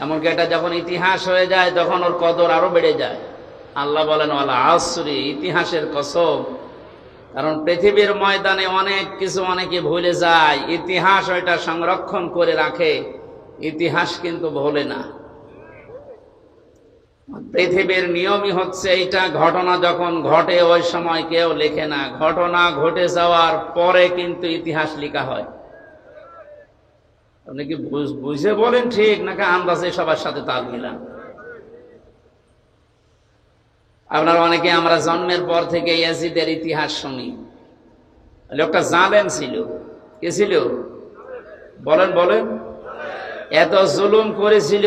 এমনকি এটা যখন ইতিহাস হয়ে যায় তখন ওর কদর আরো বেড়ে যায়। আল্লাহ বলেন ওয়ালা আসরি, ইতিহাসের কসম। কারণ পৃথিবীর ময়দানে অনেক কিছু অনেকে ভুলে যায়, ইতিহাস ওইটা সংরক্ষণ করে রাখে। ইতিহাস কিন্তু ভোলে না। পৃথিবীর নিয়মই হচ্ছে এইটা, ঘটনা যখন ঘটে ওই সময় কেউ লেখে না, ঘটনা ঘটে যাওয়ার পরে কিন্তু ইতিহাস লেখা হয়। আপনি কি বুঝে বলেন ঠিক নাকি আন্দাজে সবার সাথে তাল মিলান? আপনারা অনেকে আমরা জন্মের পর থেকে ইয়াজিদের ইতিহাস শুনি। লোকটা জালেম ছিল। কে ছিল? বলেন বলেন। এত জুলুম করেছিল,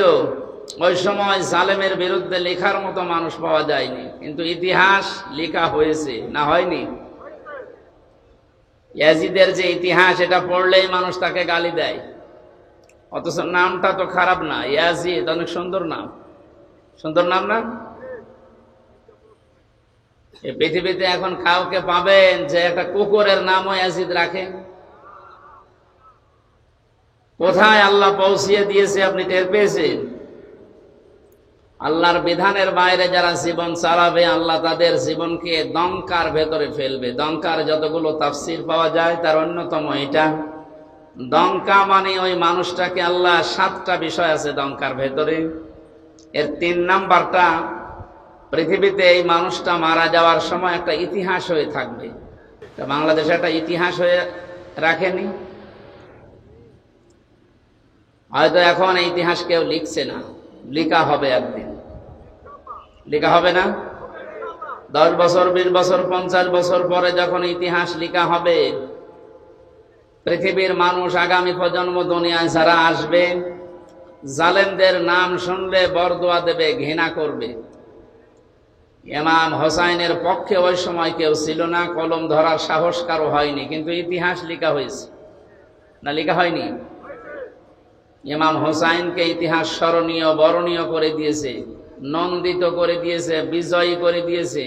ওই সময় জালেমের বিরুদ্ধে লেখার মতো মানুষ পাওয়া যায়নি, কিন্তু ইতিহাস লেখা হয়েছে, না হয়নি? ইয়াজিদের যে ইতিহাস, এটা পড়লেই মানুষ তাকে গালি দেয়, অথচ নামটা তো খারাপ না। ইয়াজিদ অনেক সুন্দর নাম। সুন্দর নাম না? এই পৃথিবীতে এখন কাউকে পাবেন যে একটা কুকুরের নামও ইয়াজিদ রাখে? কোথায় আল্লাহ পৌঁছিয়ে দিয়েছে আপনি টের পেয়েছেন? আল্লাহর বিধানের বাইরে যারা জীবন চালাবে, আল্লাহ তাদের জীবনকে দঙ্কার ভেতরে ফেলবে। দঙ্কার যতগুলো তাফসীর পাওয়া যায় তার অন্যতম এটা। দঙ্কা মানে ওই মানুষটাকে আল্লাহ, 7টা বিষয় আছে দঙ্কার ভেতরে, এর 3 নাম্বারটা পৃথিবীতে এই মানুষটা মারা যাওয়ার সময় একটা ইতিহাস হয়ে থাকবে। বাংলাদেশে একটা ইতিহাস হয়ে রাখেনি? হয়তো এখন এই ইতিহাস কেউ লিখছে না, লেখা হবে একদিন। লেখা হবে না? 10 বছর, 20 বছর, 50 বছর পরে যখন ইতিহাস লেখা হবে, পৃথিবীর মানুষ, আগামী প্রজন্ম, দুনিয়ায় যারা আসবে, জালেমদের নাম শুনলে বরদোয়া দেবে, ঘৃণা করবে। ইমাম হোসাইনের পক্ষে ওই সময় কেউ ছিল না, কলম ধরার সাহস কারো হয়নি, কিন্তু ইতিহাস লেখা হয়েছে, না লেখা হয়নি? ইমাম হোসাইনকে ইতিহাস স্মরণীয়, বরণীয় করে দিয়েছে, নন্দিত করে দিয়েছে, বিজয়ী করে দিয়েছে।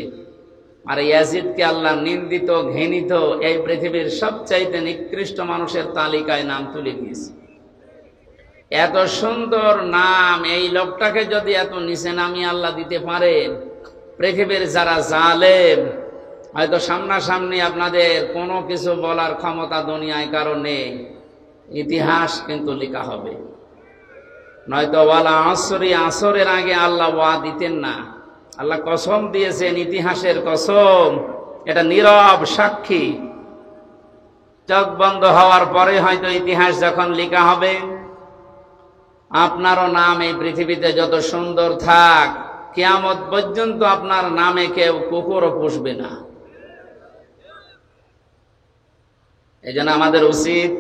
আর ইয়াজিদকে আল্লাহ নিন্দিত, ঘৃণিত, এই পৃথিবীর সবচাইতে নিকৃষ্ট মানুষের তালিকায় নাম তুলে দিয়েছে। এত সুন্দর নাম, এই লোকটাকে যদি এত নিচে নামিয়ে আল্লাহ দিতে পারেন, পৃথিবীর যারা জালেম, হয়তো সামনাসামনি আপনাদের কোনো কিছু বলার ক্ষমতা দুনিয়ায় কারো নেই, ইতিহাস কিন্তু লেখা হবে। নয়তো ওয়ালা আসরি, আসরের আগে আল্লাহ ওয়া দিতেন না। আল্লাহ কসম দিয়েছেন, ইতিহাসের কসম, এটা নীরব সাক্ষী। চোখ বন্ধ হওয়ার পরে হয়তো ইতিহাস যখন লেখা হবে, আপনারও নাম এই পৃথিবীতে যত সুন্দর থাক, কিয়ামত পর্যন্ত আপনার নামে কেউ কুকুরও পুষবে না। এই জন্য আমাদের উচিত,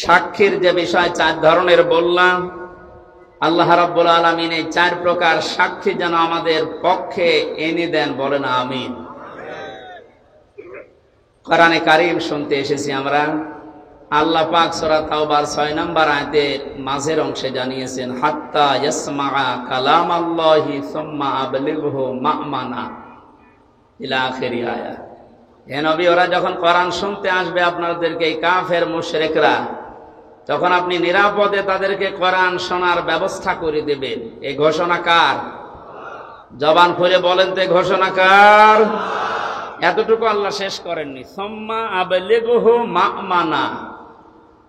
সাক্ষীর যে বিষয় 4 ধরনের বললাম, আল্লাহ রাব্বুল আলামিন এই 4 প্রকার সাক্ষী যেন আমাদের পক্ষে এনে দেন, বলেন আমিন। কোরআনে কারীম শুনতে এসেছি আমরা, আল্লাহ পাক সূরা তাওবার 6 নম্বর আয়াতের মাঝের অংশে জানিয়েছেন, হাত্তা ইয়াসমাআ কালামাল্লাহি সুম্মা আবলিগহু মা'মানা, ইলা আখিরি আয়াত। হে নবী, ওরা যখন কোরআন শুনতে আসবে আপনাদেরকে, এই কাফের মুশরিকরা, তখন আপনি নিরাপদে তাদেরকে কোরআন শোনার ব্যবস্থা করে দেবেন। এই ঘোষণা কার? জবান খুলে বলেন তো, ঘোষণা কার? এতটুকু আল্লাহ শেষ করেননি, সুম্মা আবলিগহু মা'মানা,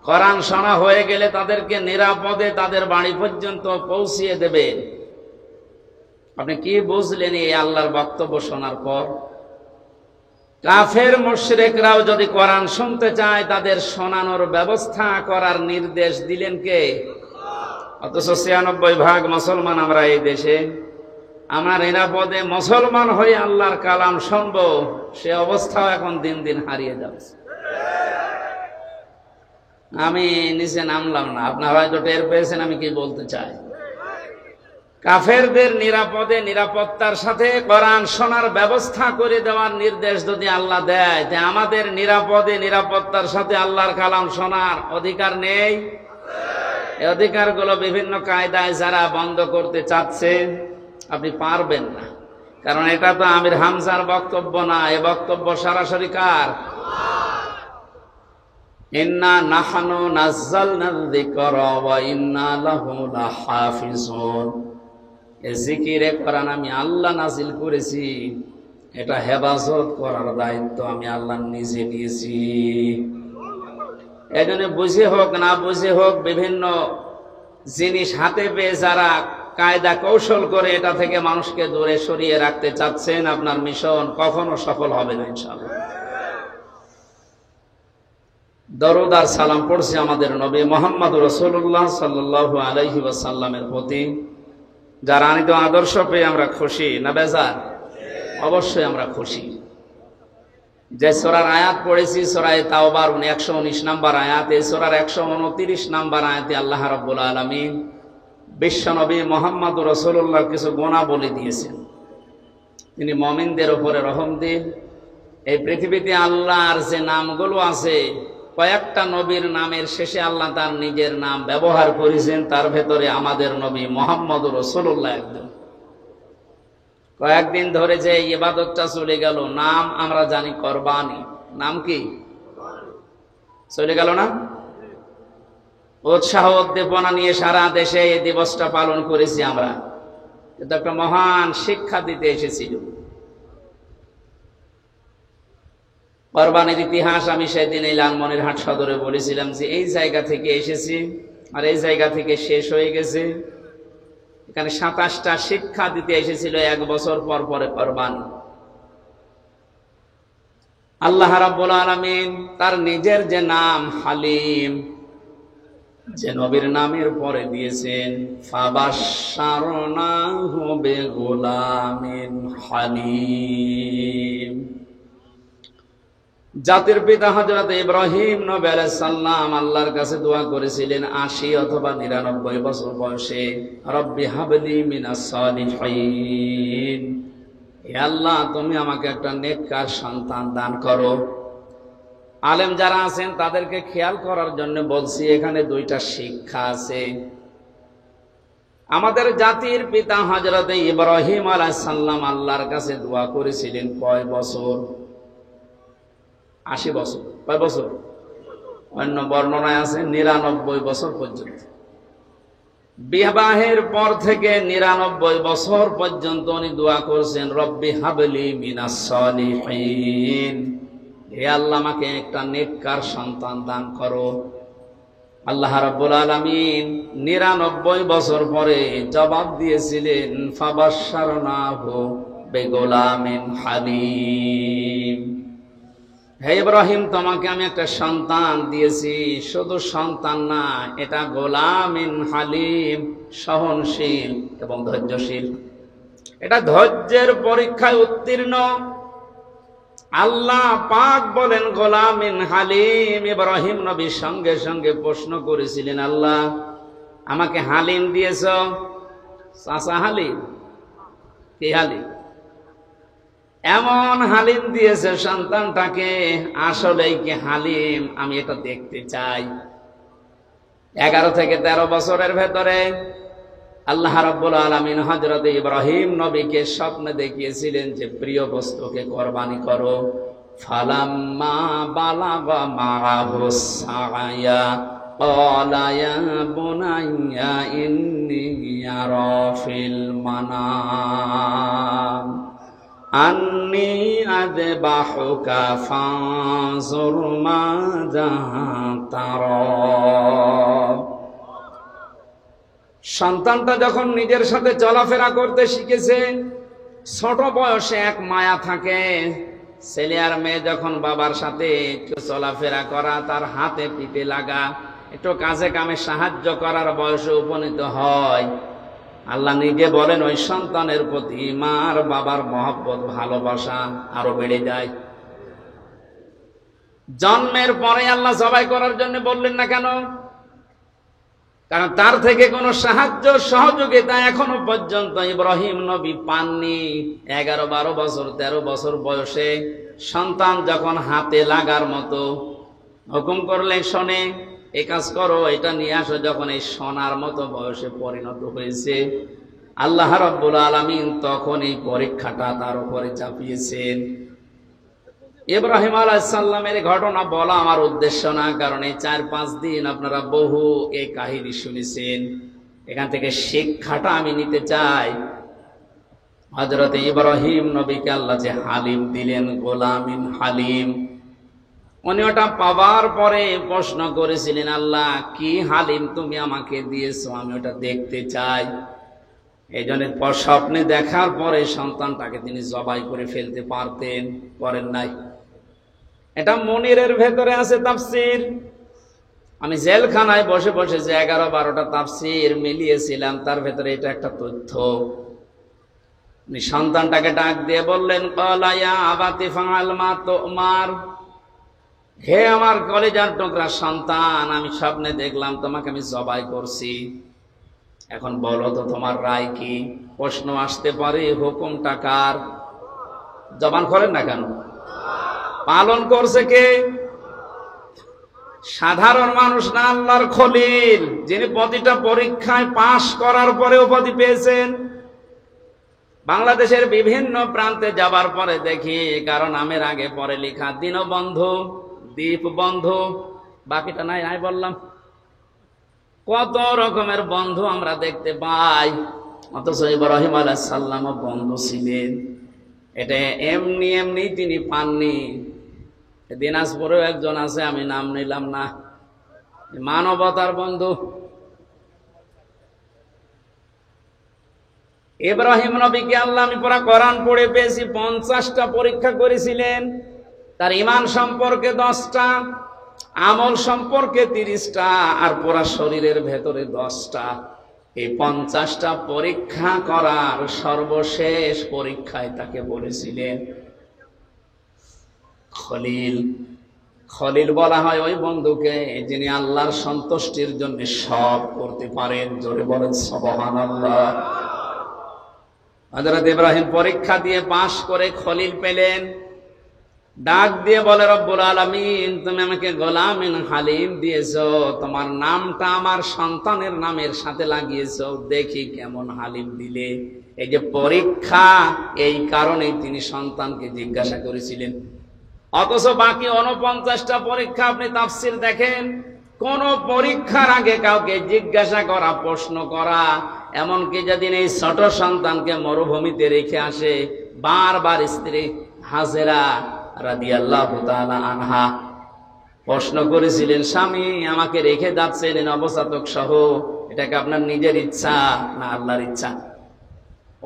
কোরআন শোনা হয়ে গেলে তাদেরকে নিরাপদে তাদের বাড়ি পর্যন্ত পৌঁছিয়ে দেবেন। আপনি কি বুঝলেন এই আল্লাহর বক্তব্য শোনার পর? কাফের মুশরিকরাও যদি কোরআন শুনতে চায়, তাদের শোনানোর ব্যবস্থা করার নির্দেশ দিলেন কে? অথচ 96% মুসলমান আমরা এই দেশে, আমরা নিরাপদে মুসলমান হয়ে আল্লাহর কালাম শুনবো, সে অবস্থাও এখন দিন দিন হারিয়ে যাচ্ছে। আমি নিচে নামলাম না, আপনারা হয়তো টের পেয়েছেন আমি কি বলতে চাই। কাফেরদের নিরাপদে, নিরাপত্তার সাথে কোরআন শোনার ব্যবস্থা করে দেওয়ার নির্দেশ যদি আল্লাহ দেয়, যে আমাদের নিরাপদে, নিরাপত্তার সাথে আল্লাহর কালাম শোনার অধিকার নেই? এই অধিকারগুলো বিভিন্ন কায়দায় যারা বন্ধ করতে চাচ্ছে, আপনি পারবেন না। কারণ এটা তো আমির হামজার বক্তব্য না, এ বক্তব্য সরাসরি কার? ইন্না নাহনু নাযালনা যিকরা ওয়া ইন্না লাহু লাহাফিজুন। এই জিকিরে কোরআন আমি আল্লাহ নাযিল করেছি, এটা হেফাজত করার দায়িত্ব আমি আল্লাহ নিজে নিয়েছি। এজন্য বুঝে হোক না বুঝে হোক বিভিন্ন জিনিস হাতে পেয়ে যারা কায়দা কৌশল করে এটা থেকে মানুষকে দূরে সরিয়ে রাখতে চাচ্ছেন, আপনার মিশন কখনো সফল হবে না ইনশাআল্লাহ। দরুদ আর সালাম পড়ছি আমাদের নবী মুহাম্মদ রাসূলুল্লাহ সাল্লাল্লাহু আলাইহি ওয়াসাল্লামের প্রতি, যার আনিত আদর্শ পেয়ে আমরা খুশি না বেজার? অবশ্যই আমরা খুশি। যে সূরার আয়াত পড়েছি সূরা তাওবার 119 নম্বর আয়াত, এই সূরার 129 নম্বর আয়াতে আল্লাহ রাব্বুল আলামিন বিশ্বনবী মুহাম্মদ রাসূলুল্লাহর কিছু গুণাবলী দিয়েছেন। তিনি মুমিনদের উপরে রহম দিন। এই পৃথিবীতে আল্লাহর যে নামগুলো আছে, কয়েকটা নবীর নামের শেষে আল্লাহ তার নিজের নাম ব্যবহার করেছেন, তার ভেতরে আমাদের নবী মুহাম্মদ রাসূলুল্লাহ একজন। কয়েকদিন ধরে যে ইবাদতটা চলে গেল, নাম আমরা জানি কোরবানি, নাম কি চলে গেল না? উৎসাহ উদ্দীপনা নিয়ে সারা দেশে এই দিবসটা পালন করেছি আমরা, কিন্তু একটা মহান শিক্ষা দিতে এসেছিল। কোরবানির ইতিহাস আমি সেদিন এই লালমনিরহাট সদরে বলেছিলাম যে এই জায়গা থেকে এসেছি আর এই জায়গা থেকে শেষ হয়ে গেছে। এখানে 27টা শিক্ষা দিতে এসেছিল 1 বছর পর পরে কোরবানি। আল্লাহ রাব্বুল আলামিন তার নিজের যে নাম হালিম, যে নবীর নামের পরে দিয়েছেন ফাবাশশারনাহু বিগুলামিন হালিম। জাতির পিতা হযরত ইব্রাহিম নবী আলাইহিস সালাম আল্লাহর কাছে দোয়া করেছিলেন 80 অথবা 99 বছর বয়সে, রব্বি হাবলি মিনাস সালিহিন, হে আল্লাহ তুমি আমাকে একটা নেককার সন্তান দান করো। আলেম যারা আছেন তাদেরকে খেয়াল করার জন্য বলছি, এখানে 2টা শিক্ষা আছে। আমাদের জাতির পিতা হযরত ইব্রাহিম আলাইহিস সালাম আল্লাহর কাছে দোয়া করেছিলেন কয় বছর? 80 বছর। কয় বছর? অন্য বর্ণনায় আছে 99 বছর পর্যন্ত। বিবাহের পর থেকে 99 বছর পর্যন্ত উনি দোয়া করছেন রব্বি হাবলি মিনাস সালিহিন, হে আল্লাহ আমাকে একটা নেককার সন্তান দান করো। আল্লাহ রাব্বুল আলামিন 99 বছর পরে জবাব দিয়েছিলেন ফাবাশশারনাহু বিগুলামিন হালিম, হে ইব্রাহিম তোমাকে আমি একটা সন্তান দিয়েছি, শুধু সন্তান না, এটা গোলামিন হালিম, সহনশীল এবং ধৈর্যশীল। এটা ধৈর্যের পরীক্ষায় উত্তীর্ণ। আল্লাহ পাক বলেন গোলামিন হালিম। ইব্রাহিম নবী সঙ্গে সঙ্গে প্রশ্ন করেছিলেন, আল্লাহ আমাকে হালিম দিয়েছ, চাচা হালিম? কি হালিম? এমন হালিম দিয়েছে সন্তানটাকে, আসলেই কি হালিম? আমি এটা দেখতে চাই। 11 থেকে 13 বছরের ভেতরে আল্লাহ রাব্বুল আলামিন হযরত ইব্রাহিম নবীকে স্বপ্নে দেখিয়েছিলেন যে প্রিয় বস্তুকে কোরবানি করো। ফালাম্মা বালাগা মাআহুস সাআয়া ক্বালা ইয়া বুনাইয়া ইন্নী আরা ফিল মানাম আন্নী আযবাহুকা ফানজুর মাযা তারা। সন্তানটা যখন নিজের সাথে চলাফেরা করতে শিখেছে, ছোট বয়সে এক মায়া থাকে। ছেলে আর মেয়ে যখন বাবার সাথে একটু চলাফেরা করা, তার হাতে পিঠে লাগা, একটু কাজে কামে সাহায্য করার বয়সে উপনীত হয়, আল্লাহ নিজে বলেন ওই সন্তানের প্রতি মার বাবার মহব্বত ভালোবাসা আরো বেড়ে যায়। জন্মের পরে আল্লাহ জবাই করার জন্য বললেন না কেন? কারণ তার থেকে কোনো সাহায্য সহযোগিতা এখনো পর্যন্ত ইব্রাহিম নবী পাননি। 11, 12 বছর 13 বছর বয়সে সন্তান যখন হাতে লাগার মতো, হুকুম করলে শোনে, এই কাজ করো, এটা নিয়ে আসো, যখন এই সোনার মতো বয়সে পরিণত হয়েছে, আল্লাহ রাব্বুল আলামিন তখন এই পরীক্ষাটা তার উপরে চাপিয়েছেন। ইব্রাহিম আলাইহিস সালামের ঘটনা বলা আমার উদ্দেশ্য না, কারণ এই 4-5 দিন আপনারা বহু এই কাহিনী শুনেছেন। এখান থেকে শিক্ষাটা আমি নিতে চাই। হযরত ইব্রাহিম নবীকে আল্লাহ যে হালিম দিলেন, গোলামিন হালিম, উনি ওটা পাওয়ার পরে প্রশ্ন করেছিলেন, আল্লাহ কি হালিম তুমি আমাকে দিয়েছো, আমি ওটা দেখতে চাই। এই জন্য স্বপ্নে দেখার পরে সন্তানটাকে তিনি জবাই করে ফেলতে পারতেন, করেন নাই। এটা মনিরের ভেতরে আছে তাফসীর। আমি জেলখানায় বসে বসে যে 11-12টা তাফসীর মিলিয়েছিলাম, তার ভেতরে এটা একটা তথ্য। উনি সন্তানটাকে ডাক দিয়ে বললেন, ক্বালা ইয়া আবাতি ফাআল মা তুমার, হে আমার কলিজার টুকরা সন্তান, আমি স্বপ্নে দেখলাম তোমাকে আমি জবাই করছি, এখন বলো তো তোমার রায় কি। প্রশ্ন আসতে পারে, হুকুমটা কার? জবান করেন না কেন? পালন করছে কে? সাধারণ মানুষ না, আল্লাহর খলিল, যিনি প্রতিটা পরীক্ষায় পাশ করার পরে উপাধি পেয়েছেন। বাংলাদেশের বিভিন্ন প্রান্তে যাবার পরে দেখি কারণ নামের আগে পরে লেখা দীনবন্ধু, দীপবন্ধু, বাকিটা নাই নাই বললাম। কত রকমের বন্ধু আমরা দেখতে পাই, অথচ ইব্রাহিম আলাইহিস সালামও বন্ধু ছিলেন। এটা এমনি এমনি তিনি পাননি। দিনাজপুরেও একজন আছে, আমি নাম নিলাম না, মানবতার বন্ধু। ইব্রাহিম নবীকে আল্লাহ, আমি পুরা কোরআন পড়ে পেয়েছি, 50টা পরীক্ষা করেছিলেন। তার ঈমান সম্পর্কে 10টা, আমল সম্পর্কে 30টা, আর পুরা শরীরের ভেতরে 10টা। এই 50টা পরীক্ষা করার সর্বশেষ পরীক্ষায় তাকে বলেছিলেন খলিল। খলিল বলা হয় ওই বন্ধুকে যিনি আল্লাহর সন্তুষ্টির জন্য সব করতে পারেন। জোরে বলেন সুবহানাল্লাহ। হযরত ইব্রাহিম পরীক্ষা দিয়ে পাশ করে খলিল পেলেন। ডাক দিয়ে বলে, রব্বুল আলামিন, তুমি আমাকে গোলামিন হালিম দিয়েছো, তোমার নামটা আমার সন্তানের নামের সাথে লাগিয়েছো, দেখি কেমন হালিম দিলে। এই যে পরীক্ষা, এই কারণেই তিনি সন্তানকে জিজ্ঞাসা করেছিলেন। অথচ বাকি 49টা পরীক্ষা আপনি তাফসীর দেখেন, কোন পরীক্ষার আগে কাউকে জিজ্ঞাসা করা, প্রশ্ন করা, এমনকি যেদিন এই ছোট সন্তানকে মরুভূমিতে রেখে আসে, বারবার স্ত্রী হাজেরা রাদিয়াল্লাহু তাআলা আনহা প্রশ্ন করেছিলেন, স্বামী আমাকে রেখে যাচ্ছেন নবজাতক সহ, এটাকে আপনার নিজের ইচ্ছা না আল্লাহর ইচ্ছা?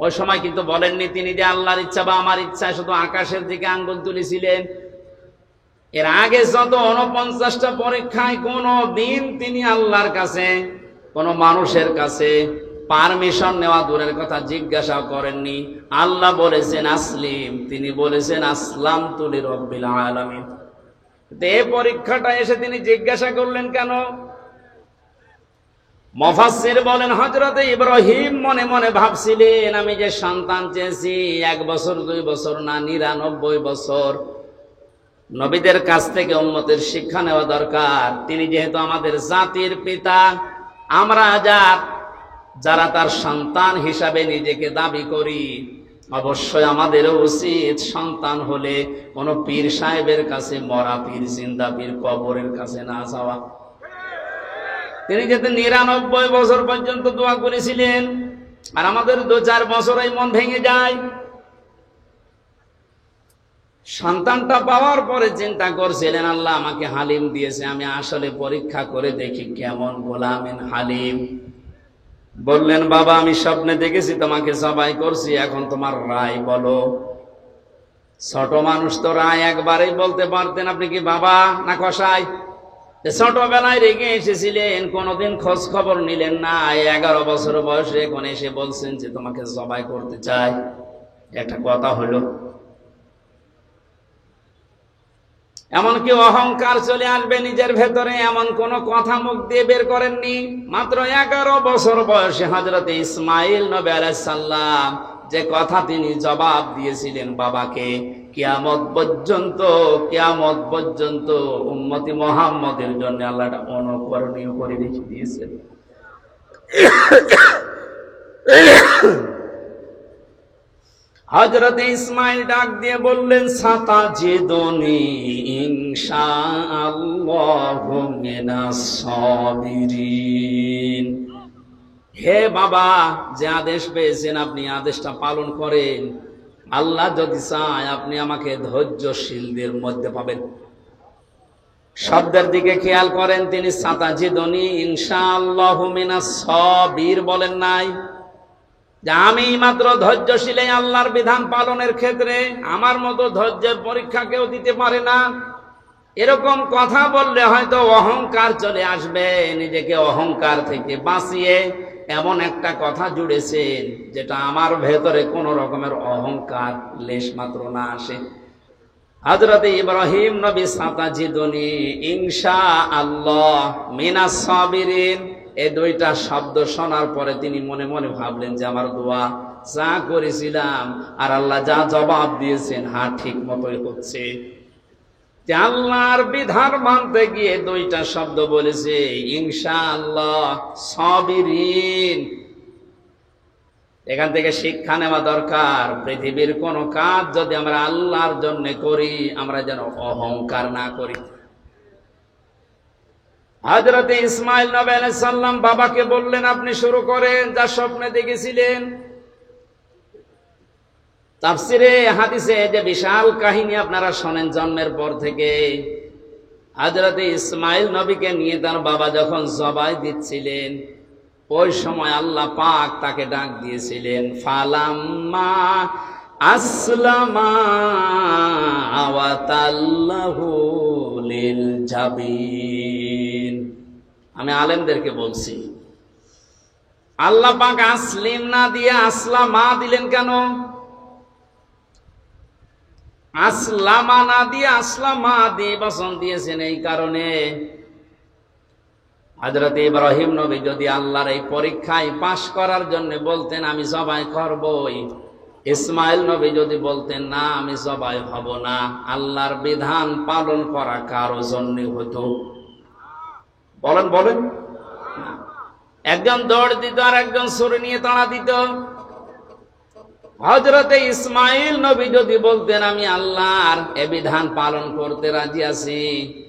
ওই সময় কিন্তু বলেননি তিনি যে আল্লাহর ইচ্ছা বা আমার ইচ্ছা, শুধু আকাশের দিকে আঙ্গুল তুলেছিলেন। এর আগে যত 49টা পরীক্ষায় কোনো দিন তিনি আল্লাহর কাছে, কোন মানুষের কাছে পারমিশন নেওয়া দূরের কথা, জিজ্ঞাসা করেননি। আল্লাহ বলেছেন আসলিম, তিনি বলেছেন আসলামতু লিরাব্বিল আলামিন। এই পরীক্ষাটা এসে তিনি জিজ্ঞাসা করলেন কেন? মুফাসসির বলেন, হযরতে ইব্রাহিম মনে মনে ভাবছিলেন, আমি যে সন্তান চেয়েছি 1 বছর 2 বছর না, 99 বছর। নবীদের কাছ থেকে উম্মতের শিক্ষা নেওয়া দরকার। তিনি যেহেতু আমাদের জাতির পিতা, আমরা যারা তার সন্তান হিসাবে নিজেকে দাবি করি, অবশ্যই আমাদেরও উচিত সন্তান হলে কোন পীর সাহেবের কাছে, মরা পীর, জিন্দা পীর, কবরের কাছে না যাওয়া। তিনি যেতে 99 বছর পর্যন্ত দোয়া করেছিলেন, আর আমাদের 2-4 বছরেই মন ভেঙে যায়। সন্তানটা পাওয়ার পরে চিন্তা করছিলেন, আল্লাহ আমাকে হালিম দিয়েছে, আমি আসলে পরীক্ষা করে দেখি কেমন গোলামিন হালিম। বললেন, বাবা আমি স্বপ্নে দেখেছি তোমাকে জবাই করছি, এখন তোমার রায় বলো। ছোট মানুষ তো রায় একবারেই বলতে পারতেন, আপনি কি বাবা না কসাই? ছোটবেলায় রেগে এসেছিলেন, কোনোদিন খোঁজ খবর নিলেন না, 11 বছর বয়সে এখন এসে বলছেন যে তোমাকে জবাই করতে চাই, একটা কথা হলো? এমনকি অহংকার চলে আসবে নিজের ভেতরে, এমন কোন কথা মুখ দিয়ে বের করেননি। মাত্র 11 বছর বয়সে হযরতে ইসমাইল নবী আলাইহিস সালাম যে কথা তিনি জবাব দিয়েছিলেন বাবাকে, কিয়ামত পর্যন্ত উম্মতি মুহাম্মদের জন্য আল্লাহ এটা অনুকরণীয় করে রেখে দিয়েছেন। হযরত ইসমাইল ডাক দিয়ে বললেন, সাতাজিদুনি ইনশাআল্লাহু মিনাস সাবিরিন। হে বাবা, যে আদেশ পেয়েছেন আপনি আদেশটা পালন করেন। আল্লাহ যদি চায় আপনি আমাকে ধৈর্যশীলদের মধ্যে পাবেন। শব্দের দিকে খেয়াল করেন, তিনি সাতাজিদুনি ইনশাআল্লাহু মিনাস সাবির বলেন নাই যে আমি মাত্র ধৈর্যশীল আল্লাহর বিধান পালনের ক্ষেত্রে, আমার মতো ধৈর্যের পরীক্ষা কেউ দিতে পারে না। এরকম কথা বললে হয়তো অহংকার চলে আসবে। নিজেকে অহংকার থেকে বাঁচিয়ে এমন একটা কথা জুড়েছেন যেটা আমার ভেতরে কোন রকমের অহংকার লেশ মাত্র না আসে। হযরত ইব্রাহিম নবী সাতাজিদুনি ইনশাআল্লাহ মিনাস সাবিরিন, এই দুইটা শব্দ শোনার পরে তিনি মনে মনে ভাবলেন যে আমার দোয়া যা করেছিলাম আর আল্লাহ যা জবাব দিয়েছেন, হ্যাঁ ঠিক মতোই হচ্ছে। আল্লাহর বিধান মানতে গিয়ে দুইটা শব্দ বলেছে, ইনশাআল্লাহ সাবিরিন। এখান থেকে শিক্ষা নেওয়া দরকার, পৃথিবীর কোন কাজ যদি আমরা আল্লাহর জন্য করি, আমরা যেন অহংকার না করি। হযরত ইসমাইল নবী আলাইহিস সালাম বাবাকে বললেন, আপনি শুরু করেন যা স্বপ্নে দেখেছিলেন। তাফসিরে হাদিসে যে বিশাল কাহিনী আপনারা শোনেন জন্মের পর থেকে, হযরত ইসমাইল নবীকে নিয়ে তার বাবা যখন জবাই দিচ্ছিলেন, ওই সময় আল্লাহ পাক তাকে ডাক দিয়েছিলেন, ফালাম্মা আসলামা ওয়া তাল্লাহু লিল জাবিন। আমি আলেমদেরকে বলছি, আল্লাহ পাক আসলিম না দিয়ে আসলামা দিলেন কেন? আসলামা না দিয়ে আসলামা দিয়ে বচন দিয়েছেন এই কারণে, হযরত ইব্রাহিম নবী যদি আল্লাহর এই পরীক্ষায় পাশ করার জন্য বলতেন আমি জবাই করবই, ইসমাইল নবী যদি বলতেন না আমি জবাই হব না, আল্লাহর বিধান পালন করা কারো জন্য হতো? বলেন বলেন। একজন দৌড় দিত আর একজন ছুরি নিয়ে তাড়া দিত। হযরতে ইসমাইল নবী যদি বলতেন আমি আল্লাহর এ বিধান পালন করতে রাজি আছি,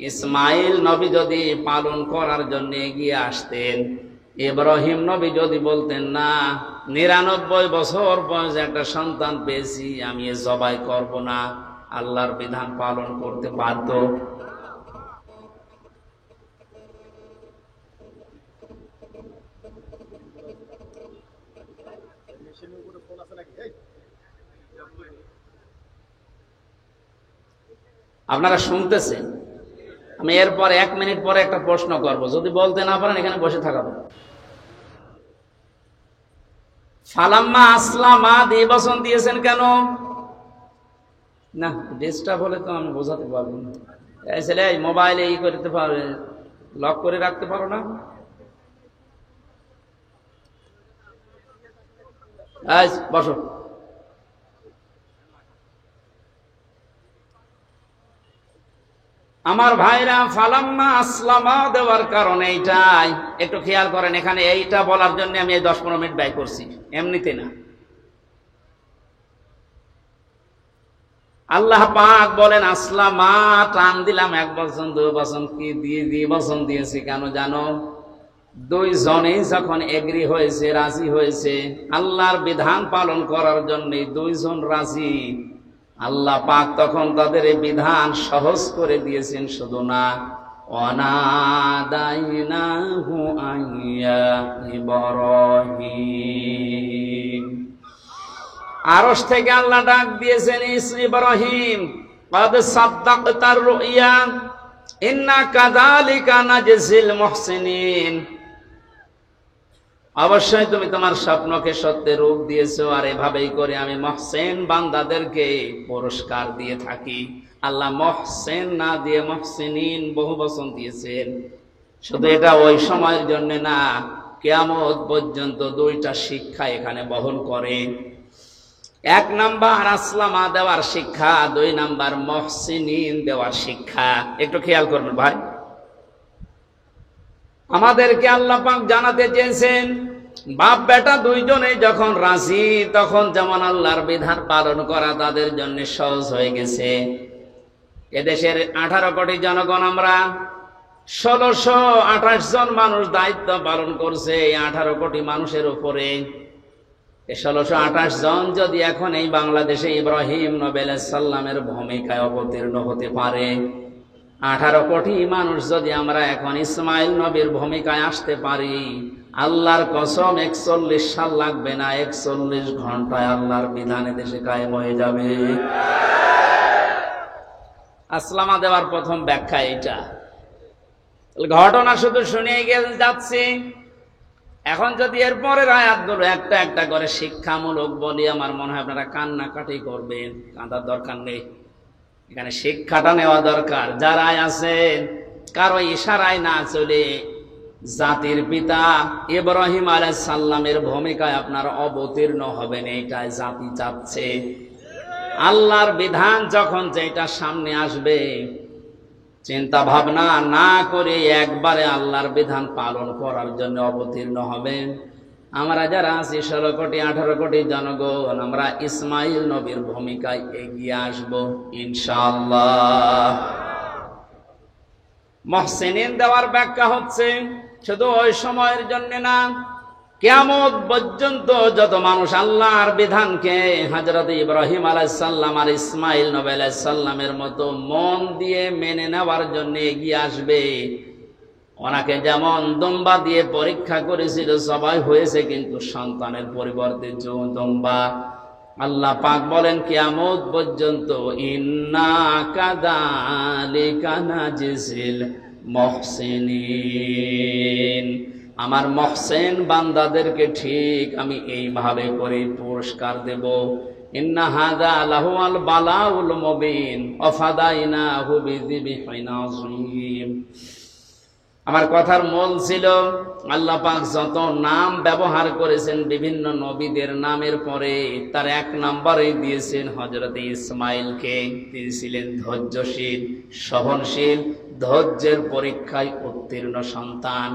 ইসমাইল নবী যদি পালন করার জন্য এগিয়ে আসতেন, ইব্রাহিম নবী যদি বলতেন না ৯৯ বছর বয়সে একটা সন্তান পেয়েছি আমি এ জবাই করব না, আল্লাহর বিধান পালন করতে পারত? আপনারা শুনতেছেন? আমি এরপর 1 মিনিট পরে একটা প্রশ্ন করব, যদি বলতে না পারেন এখানে বসে থাকাবো। ফালাম্মা আসলামা দিয়ে বচন দিয়েছেন কেন? না ডিস্টার্ব হলে তো আমি বোঝাতে পারবো না। এই ছেলে মোবাইলে ই করতে পারবে, লক করে রাখতে পারো না? বসো। আমার ভাইরা, ফালাম্মা আসলামা দেওয়ার কারণে এইটাই একটু খেয়াল করেন। এখানে এইটা বলার জন্য আমি এই 10-15 মিনিট ব্যয় করছি, এমনিতে না। আল্লাহ পাক বলেন আসলামা, টান দিলাম 1 বচন 2 বচন কি দিয়ে বচন দিয়েছি কেন জানো? দুইজনেই যখন এগ্রি হয়েছে, রাজি হয়েছে আল্লাহর বিধান পালন করার জন্য, দুইজন রাজি, আল্লাহ পাক তখন তাদের এই বিধান সহজ করে দিয়েছেন। শুধু না, ওয়ানাদাইনাহু আইয়া ইব্রাহিম, আরশ থেকে আল্লাহ ডাক দিয়েছেন, ইব্রাহিম ক্বাদ সাদ্দাকতার রুইয়া ইন্না কাযালিকা নাজজিল মুহসিনিন, অবশ্যই তুমি তোমার স্বপ্নকে সত্যে রূপ দিয়েছো, আর এভাবেই করে আমি মুহসিন বান্দাদেরকে পুরস্কার দিয়ে থাকি। আল্লাহ মুহসিন না দিয়ে মুহসিনিন বহু বচন দিয়েছেন। শুধু এটা ওই সময়ের জন্য না, কিয়ামত পর্যন্ত 2টা শিক্ষা এখানে বহন করে। 1 নাম্বার আসলামা দেওয়ার শিক্ষা, 2 নাম্বার মুহসিনিন দেওয়ার শিক্ষা। একটু খেয়াল করবেন ভাই, আমাদেরকে আল্লাহ পাক জানাতে চেয়েছেন বাপ বেটা দুইজনেই যখন রাজি, তখন যেমন আল্লাহর বিধান পালন করা তাদের জন্য সহজ হয়ে গেছে। এদেশের 18 কোটি জনগণ, আমরা 1628 জন মানুষ দায়িত্ব পালন করছে এই 18 কোটি মানুষের উপরে। 1628 জন যদি এখন এই বাংলাদেশে ইব্রাহিম নবী আলাইহিস সালামের ভূমিকায় অবতীর্ণ হতে পারে, 18 কোটি মানুষ যদি আমরা এখন ইসমাইল নবীর ভূমিকায় আসতে পারি, আল্লাহর কসম 41 সাল লাগবে না, 41 ঘন্টায় আল্লাহর বিধানে দেশে কায়েম হয়ে যাবে। আসলামা দেওয়ার প্রথম ব্যাখ্যা এইটা। ঘটনা শুধু শুনে যাচ্ছি, এখন যদি এরপরের আয়াতগুলো একটা একটা করে শিক্ষামূলক বলি, আমার মনে হয় আপনারা কান্নাকাটি করবেন। কাঁদার দরকার নেই, এখানে শিক্ষাটা নেওয়া দরকার। যারাই আছেন কারো ইশারায় না চলে জাতির পিতা ইব্রাহিম আলাইহিস সালামের ভূমিকায় আপনারা অবতীর্ণ হবেন, এইটাই জাতি চাচ্ছে। আল্লাহর বিধান যখন যেটা সামনে আসবে, চিন্তা ভাবনা না করে একবারে আল্লাহর বিধান পালন করার জন্য অবতীর্ণ হবেন। আমরা যারা আছি 16 কোটি 18 কোটি জনগণ, আমরা ইসমাইল নবীর ভূমিকায় এগিয়ে আসব ইনশাআল্লাহ। মুহসিনিন দেওয়ার ব্যাখ্যা হচ্ছে শুধু ওই সময়ের জন্য না, কিয়ামত পর্যন্ত যত মানুষ আল্লাহর বিধানকে হযরত ইব্রাহিম আলাইহিস সালাম আর ইসমাইল নবী আলাইহিস সালামের মতো মন দিয়ে মেনে নেওয়ার জন্য এগিয়ে আসবে, ওনাকে যেমন দুম্বা দিয়ে পরীক্ষা করেছিল সবাই হয়েছে, কিন্তু সন্তানের পরিবর্তে দুম্বা। আল্লাহ পাক বলেন কিয়ামত পর্যন্ত ইন্না কাযালিকা নাজিল মুহসিনিন, আমার মুহসিন বান্দাদেরকে ঠিক আমি এইভাবে করে পুরস্কার দেব। ইন্না হাযা লাহুল বালাউল মুবিন ওয়া ফাদাইনাহু বিযিবহিন আযীম। আমার কথার মূল ছিল, আল্লাহ পাক যত নাম ব্যবহার করেছেন বিভিন্ন নবীদের নামের পরে, তার 1 নম্বরে দিয়েছেন হযরত ইসমাইলকে। তিনি ছিলেন ধৈর্যশীল, সহনশীল, ধৈর্যের পরীক্ষায় উত্তীর্ণ সন্তান।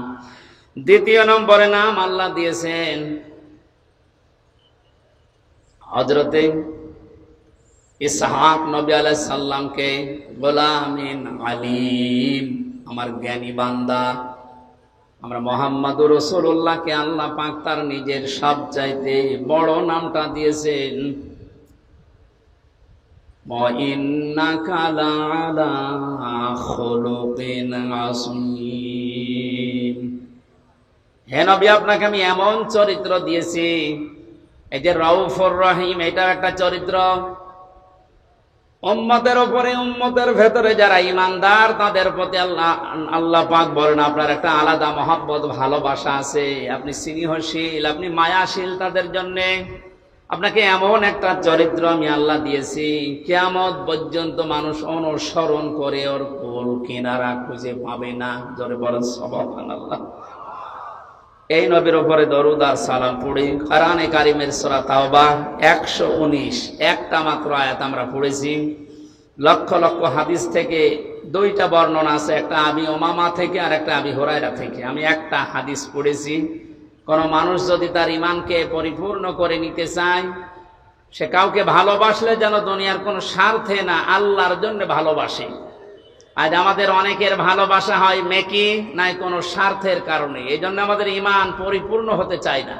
2 নম্বরে নাম আল্লাহ দিয়েছেন হযরতে ইসহাক নবী আলাইহিস সালামকে, গোলামিন আলিম, আমার জ্ঞানী বান্দা। আমরা মুহাম্মদুর রাসূলুল্লাহকে আল্লাহ পাক তার নিজের সবচাইতে বড় নামটা দিয়েছেন ওয়া ইন্নাকা লাআলা খুলুকিন আযীম। হে নবী, আপনাকে আমি এমন চরিত্র দিয়েছি, এই যে রাউফুর রহিম, এটাও একটা চরিত্র। উম্মতের উপরে, উম্মতের ভেতরে যারা ইমানদার তাদের প্রতি আল্লাহ পাক বলেন আপনার একটা আলাদা মহব্বত, ভালোবাসা আছে, আপনি স্নেহশীল, আপনি মায়াশীল তাদের জন্য। আপনাকে এমন একটা চরিত্র আমি আল্লাহ দিয়েছি, কিয়ামত পর্যন্ত মানুষ অনুসরণ করে ওর কোল কিনারা খুঁজে পাবে না। জোরে বলেন সুবহানাল্লাহ। এই নবীর উপরে দরুদ আর সালাম পড়ি। কোরআনে কারিমের সূরা তাওবা 119 একটা মাত্র আয়াত আমরা পড়েছি। লক্ষ লক্ষ হাদিস থেকে 2টা বর্ণনা আছে, একটা আবি উমামা থেকে আর একটা আবি হুরায়রা থেকে। আমি একটা হাদিস পড়েছি। কোন মানুষ যদি তার ঈমানকে পরিপূর্ণ করে নিতে চায়, সে কাউকে ভালোবাসলে যেন দুনিয়ার কোনো স্বার্থে না, আল্লাহর জন্য ভালোবাসে। আজ আমাদের অনেকের ভালোবাসা হয় মেকি নাই কোনো স্বার্থের কারণে, এই জন্য আমাদের ঈমান পরিপূর্ণ হতে চায় না।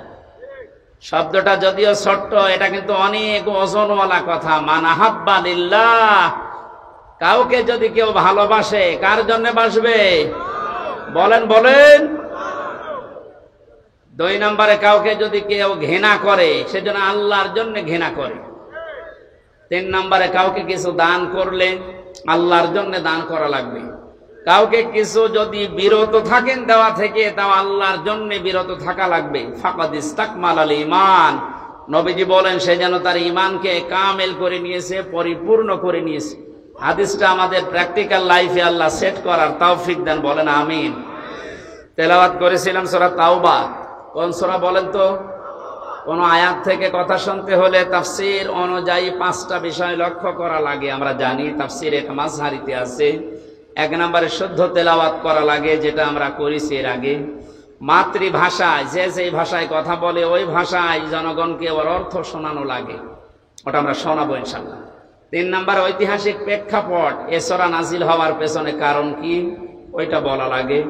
শব্দটা যদিও ছোট্ট, এটা কিন্তু অনেক ওজনওয়ালা কথা। মান আহাব্বা লিল্লাহ, কাউকে যদি কেউ ভালোবাসে, কার জন্য বাসবে? বলেন বলেন। 2 নম্বরে, কাউকে যদি কেউ ঘৃণা করে, সেজন্য আল্লাহর জন্য ঘৃণা করে। 3 নম্বরে, কাউকে কিছু দান করলে আল্লাহর জন্য দান করা লাগবে। কাউকে কিছু যদি বিরত থাকেন দেওয়া থেকে, তাও আল্লাহর জন্য বিরত থাকা লাগবে। ফাকাদ ইস্তাকমালাল ঈমান, নবীজি বলেন সে যেন তার ঈমানকে কামেল করে নিয়েছে, পরিপূর্ণ করে নিয়েছে। হাদিসটা আমাদের প্র্যাকটিক্যাল লাইফে আল্লাহ সেট করার তৌফিক দেন, বলেন আমিন। তেলাওয়াত করেছিলাম সূরা তাওবা। কোন সূরা বলেন তো? কোন আয়াত থেকে কথা শুনতে হলে তাফসীর অনুযায়ী 5টা বিষয় লক্ষ্য করা লাগে। আমরা জানি তাফসীরে মাযহারিতে আছে। 1 নম্বরে শুদ্ধ তেলাওয়াত করা লাগে, যেটা আমরা করেছি এর আগে। মাতৃভাষায় যে যেই ভাষায় কথা বলে ওই ভাষায় জনগণকে ওর অর্থ শোনানো লাগে, ওটা আমরা শোনাবো ইনশাল্লাহ। 3 নাম্বার ঐতিহাসিক প্রেক্ষাপট, এ সূরা নাজিল হওয়ার পেছনে কারণ কি ওইটা বলা লাগে।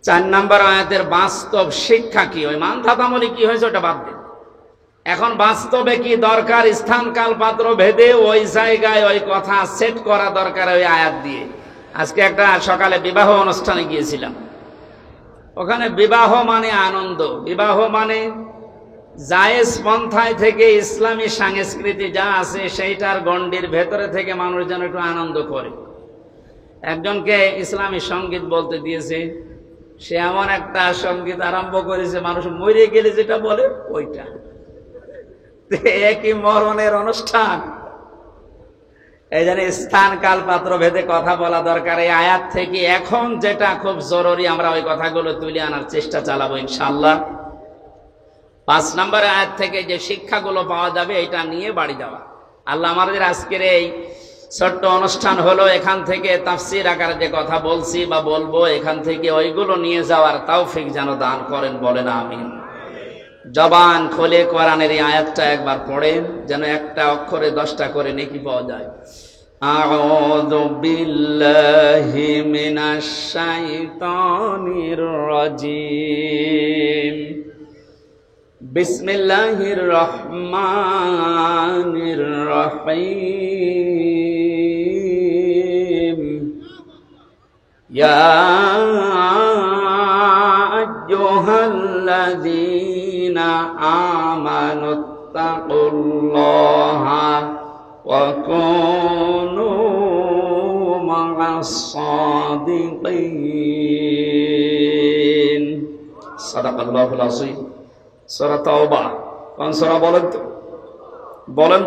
4 নাম্বার আয়াতের বাস্তব শিক্ষা কি, ওই মানধাতামলি কি হয়েছে ওটা বাদ দিন। এখন বাস্তবে কি দরকার, স্থান কাল পাত্র ভেদে ওই জায়গায় ওই কথা সেট করা দরকার ওই আয়াত দিয়ে। আজকে একটা সকালে বিবাহ অনুষ্ঠানে গিয়েছিলাম, ওখানে বিবাহ মানে আনন্দ, বিবাহ মানে জায়েজ পন্থায় থেকে ইসলামী সংস্কৃতি যা আছে সেইটার গণ্ডির ভেতরে থেকে মানুষ যেন একটু আনন্দ করে। একজনকে ইসলামী সঙ্গীত বলতে দিয়েছে, সে এমন একটা সঙ্গীত আরম্ভ করেছে মানুষ মরে গেলে যেটা বলে ওইটা, একই মরণের অনুষ্ঠান। এই জন্য স্থান কাল পাত্র ভেদে কথা বলা দরকার। এই আয়াত থেকে এখন যেটা খুব জরুরি আমরা ওই কথাগুলো তুলে আনার চেষ্টা চালাবো ইনশাআল্লাহ। 5 নম্বর আয়াত থেকে যে শিক্ষাগুলো পাওয়া যাবে এটা নিয়ে বাড়ি যাওয়া। আল্লাহ আমাদের আজকের এই ছোট্ট অনুষ্ঠান হলো, এখান থেকে তাফসীর আকারে যে কথা বলছি বা বলবো এখান থেকে ওইগুলো নিয়ে যাওয়ার তৌফিক যেন দান করেন, বলেন আমিন। জবান খুলে কোরআনের এই আয়াতটা একবার পড়েন, যেন একটা অক্ষরে 10টা করে নেকি পাওয়া যায়। আউযু বিল্লাহি মিনাশ শাইতানির রাজিম, বিসমিল্লাহির রহমানির রহিম। ইয়া আইয়ুহাল্লাযীনা আমানুত্তাকুল্লাহা ওয়া কুনু মা'আস সাদিকিন। সাদাকাল্লাহুল আযীম। সূরা তাওবা, কোন সূরা বলেন তো? বলেন।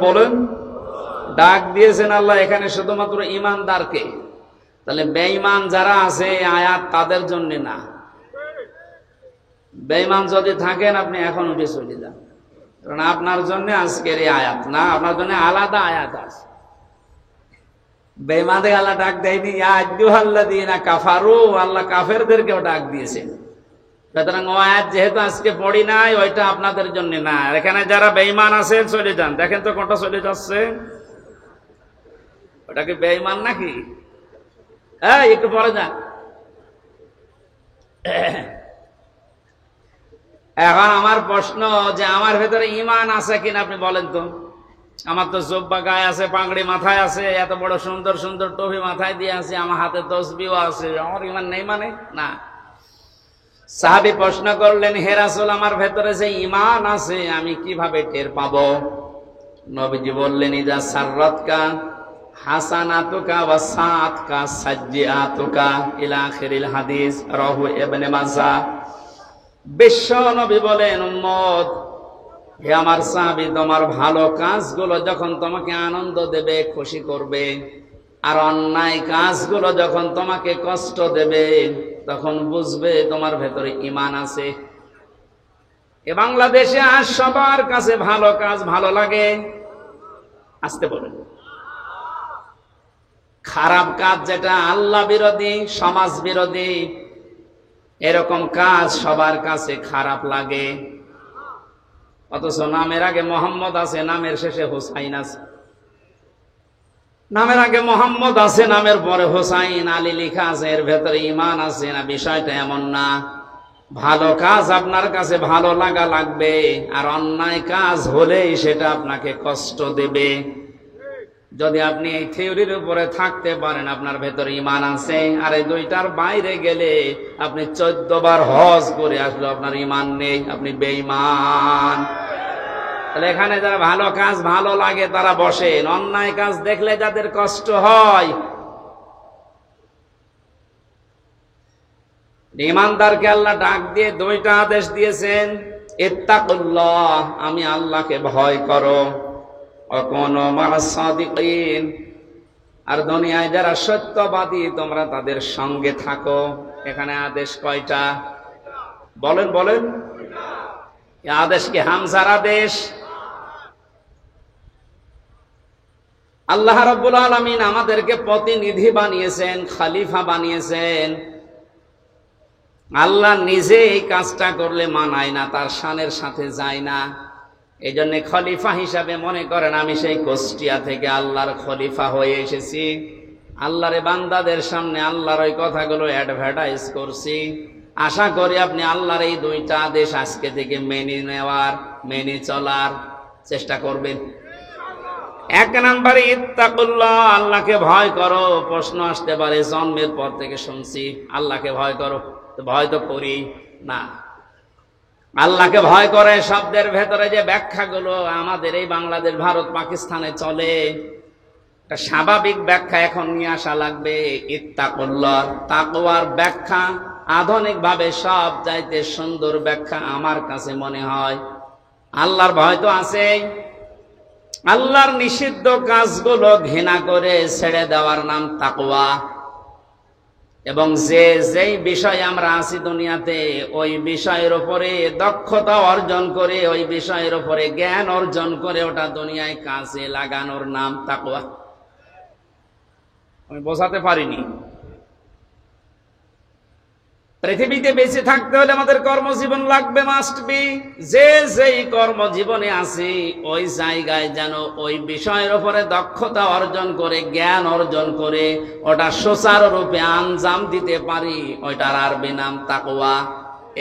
ডাক দিয়েছেন আল্লাহ এখানে শুধুমাত্র ঈমানদারকে, তাহলে বেঈমান যারা আছে আয়াত তাদের জন্য না। বেঈমান যদি থাকেন আপনি এখন উঠে চলে যান, কারণ আপনার জন্য আজকের এই আয়াত না, আপনার জন্য আলাদা আয়াত আছে। বেঈমানদের আল্লাহ ডাক দেয়নি, ইয়া আইয়ুহাল্লাযীনা কাফারু, আল্লাহ কাফেরদেরকেও ডাক দিয়েছেন। সুতরাং ও আয়াত যেহেতু আজকে পড়ি নাই ওইটা আপনাদের জন্য না। এখানে যারা বেঈমান আছেন চলে যান। দেখেন তো কোনটা চলে যাচ্ছে, ওটা কি বেঈমান নাকি? একটু পরে যান। এখন আমার প্রশ্ন যে আমার ভেতরে ঈমান আছে কিনা আপনি বলেন তো। আমার তো জুব্বা গায়ে আছে, পাগড়ি মাথায় আছে, এত বড় সুন্দর সুন্দর টুপি মাথায় দিয়ে আছে, আমার হাতে তসবিহ আছে, আমার ঈমান নেই মানে না। সাহাবী প্রশ্ন করলেন, হে রাসূল আমার ভেতরে যে ঈমান আছে আমি কিভাবে টের পাবো? নবীজি বললেন, ইযা সাররাতকা হাসানাতুকা ওয়া সাআতকা সাজ্জিআতুকা ইলা আখিরিল হাদিস, রাহু ইবনে মাজাহ। বিশ্ব নবী বলেন, উম্মত হে আমার সাহাবী, তোমার ভালো কাজগুলো যখন তোমাকে আনন্দ দেবে, খুশি করবে, আর অন্যায় কাজগুলো যখন তোমাকে কষ্ট দেবে, তখন বুঝবে তোমার ভেতরে ঈমান আছে। এ বাংলাদেশে আজ সবার কাছে ভালো কাজ ভালো লাগে, আসতে বলেন। খারাপ কাজ যেটা আল্লাহ বিরোধী, সমাজ বিরোধী, এরকম কাজ সবার কাছে খারাপ লাগে। অথচ নামের আগে মোহাম্মদ আছে, নামের শেষে হোসাইন আছে। নামের আগে মোহাম্মদ আছে, নামের পরে হোসাইন আলী লেখা আছে, এর ভেতরে ঈমান আছে না? বিষয়টা এমন না। ভালো কাজ আপনার কাছে ভালো লাগা লাগবে, আর অন্যায় কাজ হলেই সেটা আপনাকে কষ্ট দেবে। যদি আপনি এই থিওরির উপরে থাকতে পারেন আপনার ভেতরে ঈমান আছে, আর এই দুইটার বাইরে গেলে আপনি 14 বার হজ করে আসলে আপনার ঈমান নেই, আপনি বেঈমান। তাহলে এখানে যারা ভালো কাজ ভালো লাগে তারা বসেন, অন্যায় কাজ দেখলে যাদের কষ্ট হয়, ঈমানদারকে আল্লাহ ডাক দিয়ে 2টা আদেশ দিয়েছেন। ইত্তাকুল্লাহ, আমি আল্লাহকে ভয় করো, ওয়াকুনু মা'আস সাদিকিন, আর দুনিয়ায় যারা সত্যবাদী তোমরা তাদের সঙ্গে থাকো। এখানে আদেশ কয়টা বলেন? এই আদেশ কি হামজার আদেশ? আল্লাহ রাব্বুল আলামিন আমাদেরকে প্রতিনিধি বানিয়েছেন, খলিফা বানিয়েছেন। আল্লাহ নিজে এই কাজটা করলে মানায় না, তার শানের সাথে যায় না। এই জন্য খলিফা হিসাবে মনে করেন আমি সেই কুষ্টিয়া থেকে আল্লাহর খলিফা হয়ে এসেছি, আল্লাহর বান্দাদের সামনে আল্লাহর ওই কথাগুলো অ্যাডভার্টাইজ করছি। আশা করি আপনি আল্লাহর এই দুইটা আদেশ আজকে থেকে মেনে নেওয়ার, মেনে চলার চেষ্টা করবেন। এক নম্বরে ইত্তাকুল্লাহ, আল্লাহকে ভয় করো। প্রশ্ন আসতে পারে, জন্মের পর থেকে শুনছি আল্লাহকে ভয় করো, ভয় তো করি না। আল্লাহকে ভয় করে শব্দের ভেতরে যে ব্যাখ্যাগুলো আমাদের এই বাংলাদেশ, ভারত, পাকিস্তানে চলে, একটা স্বাভাবিক ব্যাখ্যা এখন নিয়ে আসা লাগবে। ইত্তাকুল্লাহ, তাকওয়ার ব্যাখ্যা আধুনিক ভাবে সব চাইতে সুন্দর ব্যাখ্যা আমার কাছে মনে হয়। আল্লাহর ভয় তো আছেই, আল্লাহর নিষিদ্ধ কাজগুলো ঘৃণা করে ছেড়ে দেওয়ার নাম তাকওয়া। এবং যেই বিষয়ে আমরা আছি দুনিয়াতে, ওই বিষয়ের উপরে দক্ষতা অর্জন করে, ওই বিষয়ের উপরে জ্ঞান অর্জন করে ওটা দুনিয়ায় কাজে লাগানোর নাম তাকওয়া। আমি বোঝাতে পারিনি। পৃথিবীতে বেঁচে থাকতে হলে আমাদের কর্মজীবন লাগবে, মাস্ট বি। যেই কর্মজীবনে আছি ওই জায়গায় যেন ওই বিষয়ের উপরে দক্ষতা অর্জন করে, জ্ঞান অর্জন করে ওটা সুচারুরূপে আঞ্জাম দিতে পারি, ওইটার আরবি নাম তাকওয়া।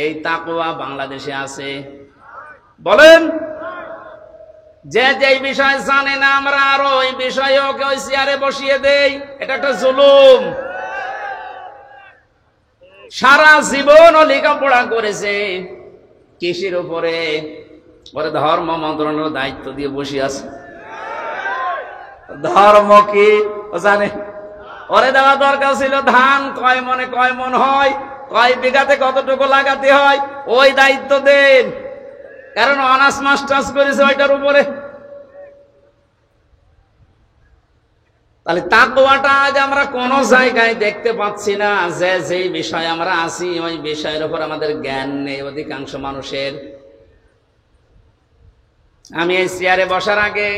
এই তাকওয়া বাংলাদেশে আছে? বলেন। যেই বিষয় জানে না আমরা আরো ওই বিষয়ে ওকে ওই চেয়ারে বসিয়ে দেই, এটা একটা জুলুম। সারা জীবন ও লেখাপড়া করেছে কৃষির উপরে, ওরে ধর্ম মন্ত্রণালয়ের দায়িত্ব দিয়ে বসে আছে। ধর্ম কি জানে? ওরে দেওয়া দরকার ছিল ধান কয় মনে কয় মন হয়, কয় বিঘাতে কতটুকু লাগাতে হয়, ওই দায়িত্ব দেন। কারণ অনার্স মাস্টার্স করেছে ওইটার উপরে। তাহলে তাকওয়াটা আজ আমরা কোন জায়গায় দেখতে পাচ্ছি না। যেই বিষয় আমরা আছি ওই বিষয়ের উপর আমাদের জ্ঞান নেই অধিকাংশ মানুষের। আমি এই চেয়ারে বসার আগে,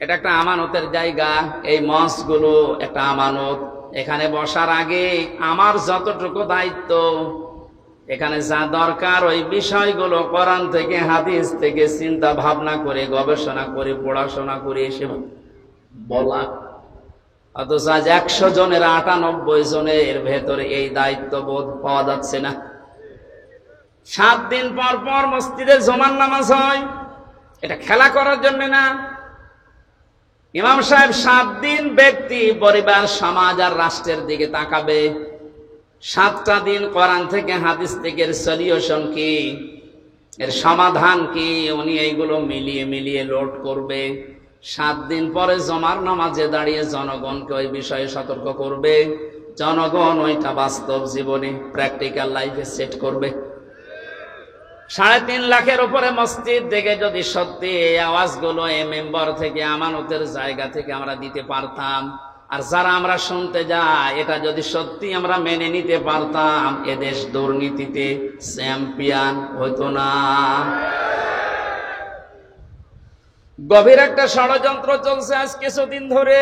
এটা একটা আমানতের জায়গা, এই মঞ্চগুলো একটা আমানত। এখানে বসার আগে আমার যতটুকু দায়িত্ব, এখানে যা দরকার ওই বিষয়গুলো কোরআন থেকে, হাদিস থেকে চিন্তা ভাবনা করে, গবেষণা করে, পড়াশোনা করে এসে বলা। অথচ আজ 100 জনের 98 জনের ভেতরে এই দায়িত্ববোধ পাওয়া যাচ্ছে না। 7 দিন পর পর মসজিদে জুমার নামাজ হয়, এটা খেলা করার জন্য না। ইমাম সাহেব 7 দিন ব্যক্তি, পরিবার, সমাজ আর রাষ্ট্রের দিকে তাকাবে। 7টা দিন কোরআন থেকে, হাদিস থেকে এর সলিউশন কি, এর সমাধান কি, উনি এইগুলো মিলিয়ে মিলিয়ে লোড করবে। 7 দিন পরে জমার নামাজে দাঁড়িয়ে জনগণকে ওই বিষয়ে সতর্ক করবে। জনগণ ওইটা বাস্তব জীবনে, প্র্যাকটিক্যাল লাইফে সেট করবে। 3.5 লাখের উপরে মসজিদ থেকে যদি সত্যি এই আওয়াজগুলো এই মেম্বার থেকে, আমানতের জায়গা থেকে আমরা দিতে পারতাম, আর যারা আমরা শুনতে যাই এটা যদি সত্যি আমরা মেনে নিতে পারতাম, এদেশ দুর্নীতিতে চ্যাম্পিয়ন হতো না। গভীর একটা ষড়যন্ত্র চলছে আজ কিছুদিন ধরে,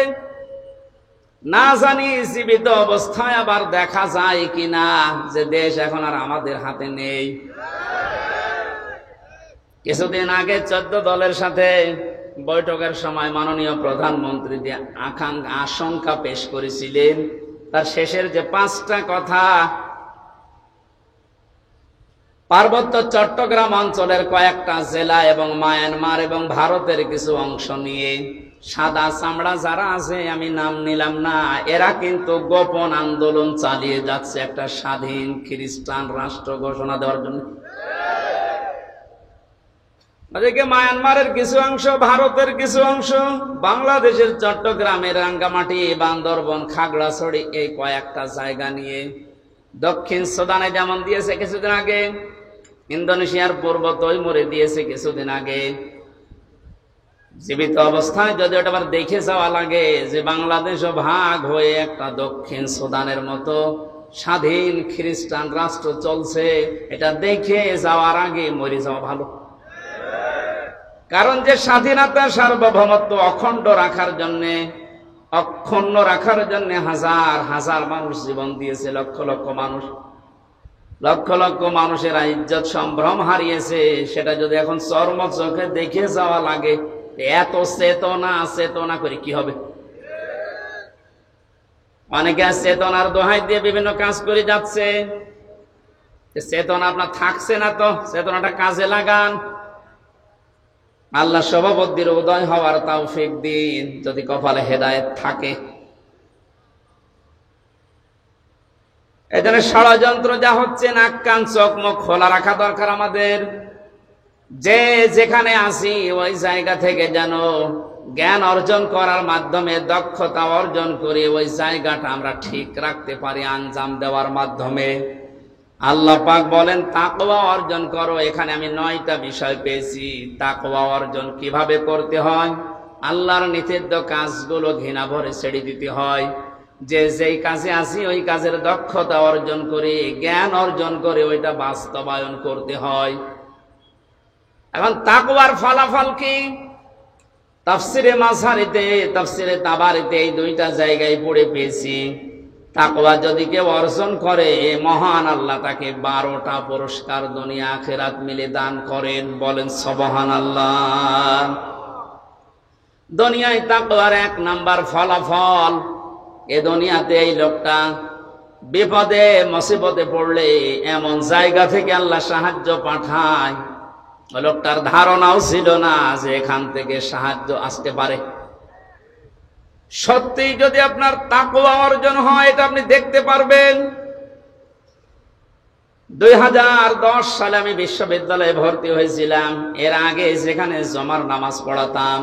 না জানি জীবিত অবস্থায় আবার দেখা যায় কিনা যে দেশ এখন আর আমাদের হাতে নেই। কিছুদিন আগে 14 দলের সাথে বৈঠকের সময় মাননীয় প্রধানমন্ত্রী যে আশঙ্কা পেশ করেছিলেন, তার শেষের যে 5টা কথা, পার্বত্য চট্টগ্রাম অঞ্চলের কয়েকটা জেলা এবং মায়ানমার এবং ভারতের কিছু অংশ নিয়ে সাদা চামড়া যারা আছে, আমি নাম নিলাম না, এরা কিন্তু গোপন আন্দোলন চালিয়ে যাচ্ছে একটা স্বাধীন খ্রিস্টান রাষ্ট্র ঘোষণা দেওয়ার জন্য। ওদিকে মায়ানমারের কিছু অংশ, ভারতের কিছু অংশ, বাংলাদেশের চট্টগ্রামের রাঙ্গামাটি, বান্দরবন, খাগড়াছড়ি, এই কয়েকটা জায়গা নিয়ে, দক্ষিণ সুদানে যেমন দিয়েছে কিছুদিন আগে, ইন্দোনেশিয়ার পূর্ব তৈমুরে দিয়েছে কিছুদিন আগে। জীবিত অবস্থায় যদি ওটা আবার দেখে যাওয়া লাগে যে বাংলাদেশও ভাগ হয়ে একটা দক্ষিণ সুদানের মতো স্বাধীন খ্রিস্টান রাষ্ট্র চলছে, এটা দেখে যাওয়ার আগে মরে যাওয়া ভালো। কারণ যে স্বাধীনতা, সার্বভৌমত্ব অখণ্ড রাখার জন্যে, অক্ষুণ্ণ রাখার জন্য হাজার হাজার মানুষ জীবন দিয়েছে, লক্ষ লক্ষ মানুষ। লক্ষ লক্ষ মানুষেরা ইজ্জত সম্ভ্রম হারিয়েছে, সেটা যদি এখন চর্ম চোখে দেখে যাওয়া লাগে, এত চেতনা চেতনা করে কি হবে? অনেকে চেতনার দোহাই দিয়ে বিভিন্ন কাজ করে যাচ্ছে। চেতনা আপনার থাকছে না, তো চেতনাটা কাজে লাগান। আল্লাহ শুভবুদ্ধির উদয় হওয়ার তৌফিক দিন, যদি কপালে হেদায়েত থাকে। এজন্য ষড়যন্ত্র যা হচ্ছে, নাক কান চোখ মুখ খোলা রাখা দরকার আমাদের। যে যেখানে আসি ওই জায়গা থেকে যেন জ্ঞান অর্জন করার মাধ্যমে দক্ষতা অর্জন করে ওই জায়গাটা আমরা ঠিক রাখতে পারি আঞ্জাম দেওয়ার মাধ্যমে। আল্লাহ পাক বলেন তাকওয়া অর্জন করো। এখানে আমি 9টা বিষয় পেয়েছি। তাকওয়া অর্জন কিভাবে করতে হয়? আল্লাহর নিষিদ্ধ কাজগুলো ঘৃণা ভরে ছেড়ে দিতে হয়। যে যেই কাজে আসি ওই কাজের দক্ষতা অর্জন করে জ্ঞান অর্জন করে ওইটা বাস্তবায়ন করতে হয়। এখন তাকওয়ার ফলাফল কি? তাফসিরে মাঝারিতে, তাফসিরে তাবারিতে এই 2টা জায়গায় পড়ে পেয়েছি। তাকওয়া যদি কেউ অর্জন করে, মহান আল্লাহ তাকে 12টা পুরস্কার দুনিয়া আখিরাত মিলে দান করেন। বলেন সুবহানাল্লাহ। দুনিয়ায় তাকওয়ার 1 নাম্বার ফলাফল, এ দুনিয়াতে এই লোকটা বিপদে মুসিবতে পড়লে এমন জায়গা থেকে আল্লাহ সাহায্য পাঠায়, ওই লোকটার ধারণাও ছিল না যে এখান থেকে সাহায্য আসতে পারে। সত্যি যদি আপনার তাকওয়া অর্জন হয়, এটা আপনি দেখতে পারবেন। 2010 সালে আমি বিশ্ববিদ্যালয়ে ভর্তি হয়েছিলাম। এর আগে যেখানে জমার নামাজ পড়াতাম,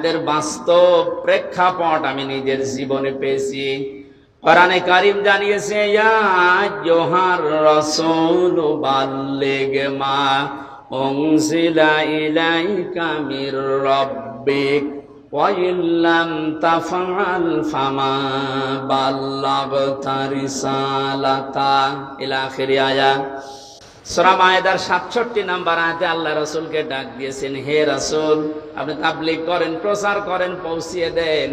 এর বাস্তব প্রেক্ষাপট আমি নিজের জীবনে পেয়েছি। কোরআনে কারীম জানিয়েছে, ইয়া আইয়ুহার রাসূল বাল্লিগ মা উনজিলা ইলাইকা মির রাব্বিক ওয়া ইল্লাম তাফআল ফামা বাল্লাগতা রিসালাতা ইলা আখিরি আয়াত। সূরা মায়েদার 67 নম্বর আয়াতে আল্লাহ রাসূলকে ডাক দিয়েছেন, হে রাসূল, আপনি তাবলীগ করেন, প্রচার করেন, পৌঁছিয়ে দেন।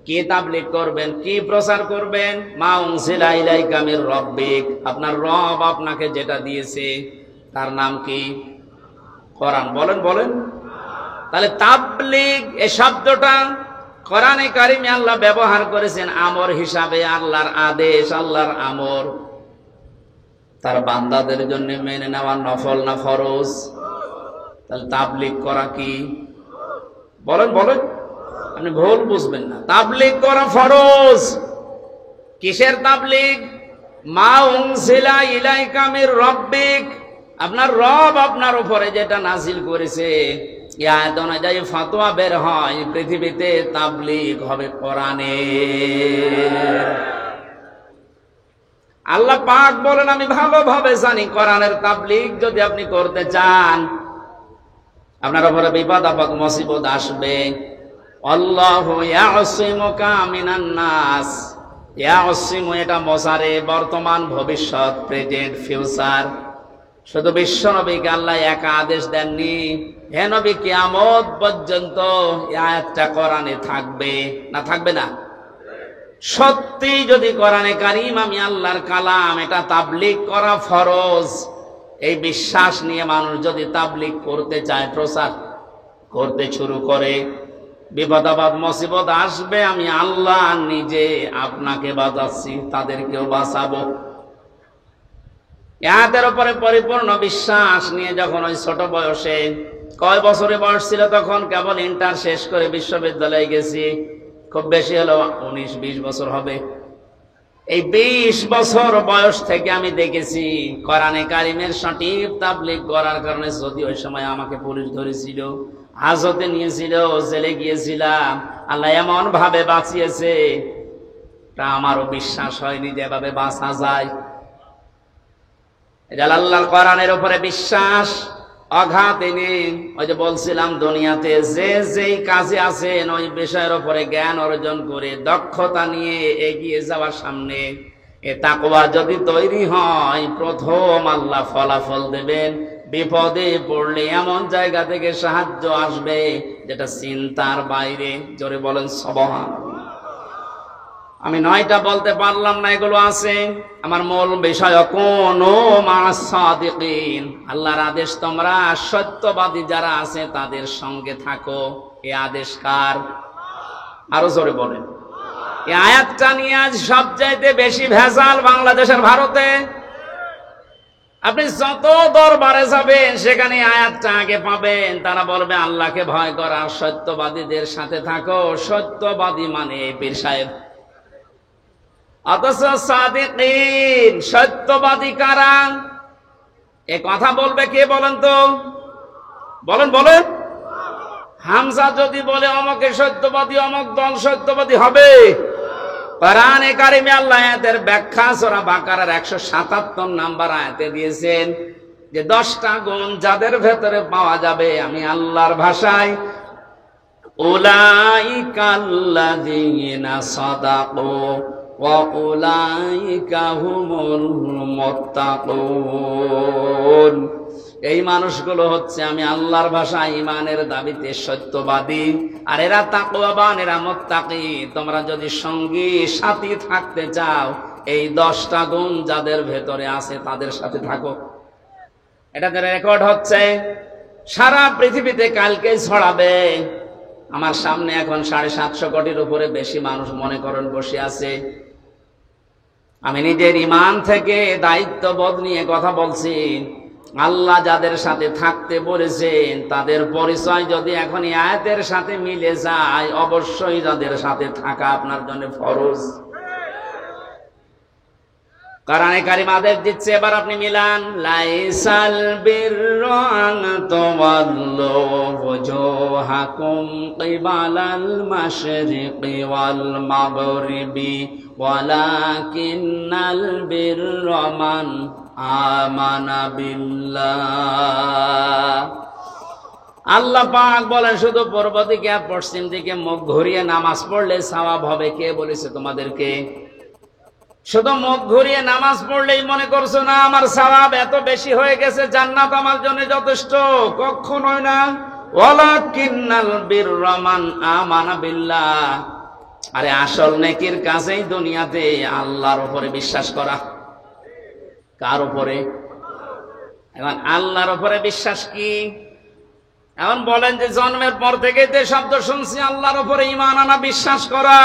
কি তাবলীগ করবেন, কি প্রচার করবেন? মা উনজিলা ইলাইকা মির রাব্বিক, আপনার রব আপনাকে যেটা দিয়েছে তার নাম কি? কোরআন। বলেন বলেন। তাহলে তাবলীগ এই শব্দটা কোরআনে কারিমে আল্লাহ ব্যবহার করেছেন আমর হিসাবে। আল্লাহর আদেশ, আল্লাহর আমর তার বান্দাদের জন্য মেনে নেওয়া নফল না ফরজ? তাহলে তাবলীগ করা কি? বলেন বলেন, আপনি ভুল বুঝবেন না। তাবলীগ করা ফরজ। কিসের তাবলীগ? মা উনজিলা ইলাইকা মির রাব্বিক, আপনার রব আপনার উপরে যেটা নাজিল করেছে, আয়াত অনুযায়ী ফতোয়া বের হয়, পৃথিবীতে তাবলীগ হবে কোরআনে। আল্লাহ পাক বলেন, আমি ভালোভাবে জানি কোরআনের তাবলীগ যদি আপনি করতে চান, আপনার উপরে বিপদ আপদ মুসিবত আসবে। আল্লাহু ইয়াসিমুকা মিনান নাস। ইয়াসিমু এটা মুজারে, বর্তমান, ভবিষ্যৎ, প্রেজেন্ট, ফিউচার। শুধু বিশ্ব নবীকে আল্লাহ একা আদেশ দেননি, হে নবী কিয়ামত পর্যন্ত এই আয়াতটা কোরআনে থাকবে না? থাকবে না? সত্যি যদি কোরআনে কারীম আমি আল্লাহর কালাম, এটা তাবলীগ করা ফরজ, এই বিশ্বাস নিয়ে মানুষ যদি তাবলীগ করতে চায়, প্রচার করতে শুরু করে, বিপদ আপদ মুসিবত আসবে, আমি আল্লাহ নিজে আপনাকে বাঁচাচ্ছি, তাদেরকেও বাঁচাবো। এর উপরে পরিপূর্ণ বিশ্বাস নিয়ে যখন ওই ছোট বয়সে, কয় বছরে বয়স ছিল তখন? কেবল ইন্টার শেষ করে বিশ্ববিদ্যালয়ে গেছি, খুব বেশি হলো 19-20 বছর হবে। এই 20 বছর বয়স থেকে আমি দেখেছি কোরআনে কারীমের সঠিক তাবলীগ করার কারণে, যদি ওই সময় আমাকে পুলিশ ধরেছিল, হাজতে নিয়েছিল, জেলে গিয়েছিলাম, আল্লাহ এমন ভাবে বাঁচিয়েছে, তা আমারও বিশ্বাস হয়নি যে এভাবে বাঁচা যায়। আল্লাহর কোরআনের উপরে বিশ্বাস অগাধ এনে, ওই যে বলছিলাম, দুনিয়াতে যে যেই কাজে আছেন ওই বিষয়ের উপরে জ্ঞান অর্জন করে দক্ষতা নিয়ে এগিয়ে যাওয়ার সামনে এ তাকওয়া যদি তৈরি হয়, প্রথম আল্লাহ ফলাফল দেবেন। বিপদে পড়লে এমন জায়গা থেকে সাহায্য আসবে যেটা চিন্তার বাইরে। জোরে বলেন সুবহানাল্লাহ। আমি 9টা বলতে পারলাম না, এগুলো আছে। আমার মূল বিষয় কুনু মা'আস সাদিকিন, আল্লাহর আদেশ তোমরা সত্যবাদী যারা আছে তাদের সঙ্গে থাকো। এই আদেশ কার? আরো জোরে বলেন। এই আয়াতটা নিয়ে আজ সবচাইতে বেশি ভেজাল বাংলাদেশের ভারতে। আপনি যত দরবারে যাবেন সেখানে আয়াতটা আগে পাবেন। তারা বলবে আল্লাহকে ভয় করা, সত্যবাদীদের সাথে থাকো। সত্যবাদী মানে পীর সাহেব। অথচ সাদিকিন সত্যবাদী কারা? এ কথা বলবে কে বলেন তো? বলেন বলেন। হামজা যদি বলে অমকে সত্যবাদী, অমক দল সত্যবাদী হবে। কোরআনে কারিমে আল্লাহ আয়াতের ব্যাখ্যা সূরা বাকারার 177 নম্বর আয়াতে দিয়েছেন যে 10টা গুণ যাদের ভেতরে পাওয়া যাবে, আমি আল্লাহর ভাষায় উলাইকাল্লাযীনা সাদাকু ওয়া উলাইকা হুমুল মুত্তাকুন। এই মানুষগুলো হচ্ছে আমি আল্লাহর ভাষায় ঈমানের দাবিতে সত্যবাদী, আর এরা তাকওয়াবান, এরা মুত্তাকি। তোমরা যদি সঙ্গী সাথী থাকতে চাও, এই 10টা গুণ যাদের ভেতরে আছে তাদের সাথে থাকো। এটাতে রেকর্ড হচ্ছে সারা পৃথিবীতে, কালকেই ছড়াবে। আমার সামনে এখন 750 কোটির উপরে বেশি মানুষ মনে করেন বসে আছে। আমি নিজের ঈমান থেকে দায়িত্ববোধ নিয়ে কথা বলছি। আল্লাহ যাদের সাথে থাকতে বলেছেন তাদের পরিচয় যদি এখন এই আয়াতের সাথে মিলে যায়, অবশ্যই যাদের সাথে থাকা আপনার জন্য ফরজ। কোরআনে কারীম আদেশ দিচ্ছে, এবার আপনি মিলান। লাইসাল বিররু আন তুওয়াল্লু ওয়াজুহাকুম কিবালাল মাশরিকি ওয়াল মাগরিবি ওয়ালাকিন্নাল বিররা মান আমানা বিল্লাহ। আল্লাহ পাক বলেন শুধু পূর্ব দিকে আর পশ্চিম দিকে মুখ ঘুরিয়ে নামাজ পড়লে সওয়াব হবে। কে বলেছে তোমাদেরকে? শুধু মুখ ঘুরিয়ে নামাজ পড়লেই মনে করছো না আমার সওয়াব এত বেশি হয়ে গেছে, জান্নাত আমার জন্য যথেষ্ট? কখনোই না। ওয়ালাকিন্নাল বিররা মান আমানা বিল্লাহ। আরে আসল নেকির কাজেই দুনিয়াতে আল্লাহর উপরে বিশ্বাস করা। কার উপরে? এখন আল্লাহর উপরে বিশ্বাস কি? এখন বলেন যে জন্মের পর থেকে যে শব্দ শুনছি আল্লাহর উপরে ঈমান আনা, বিশ্বাস করা।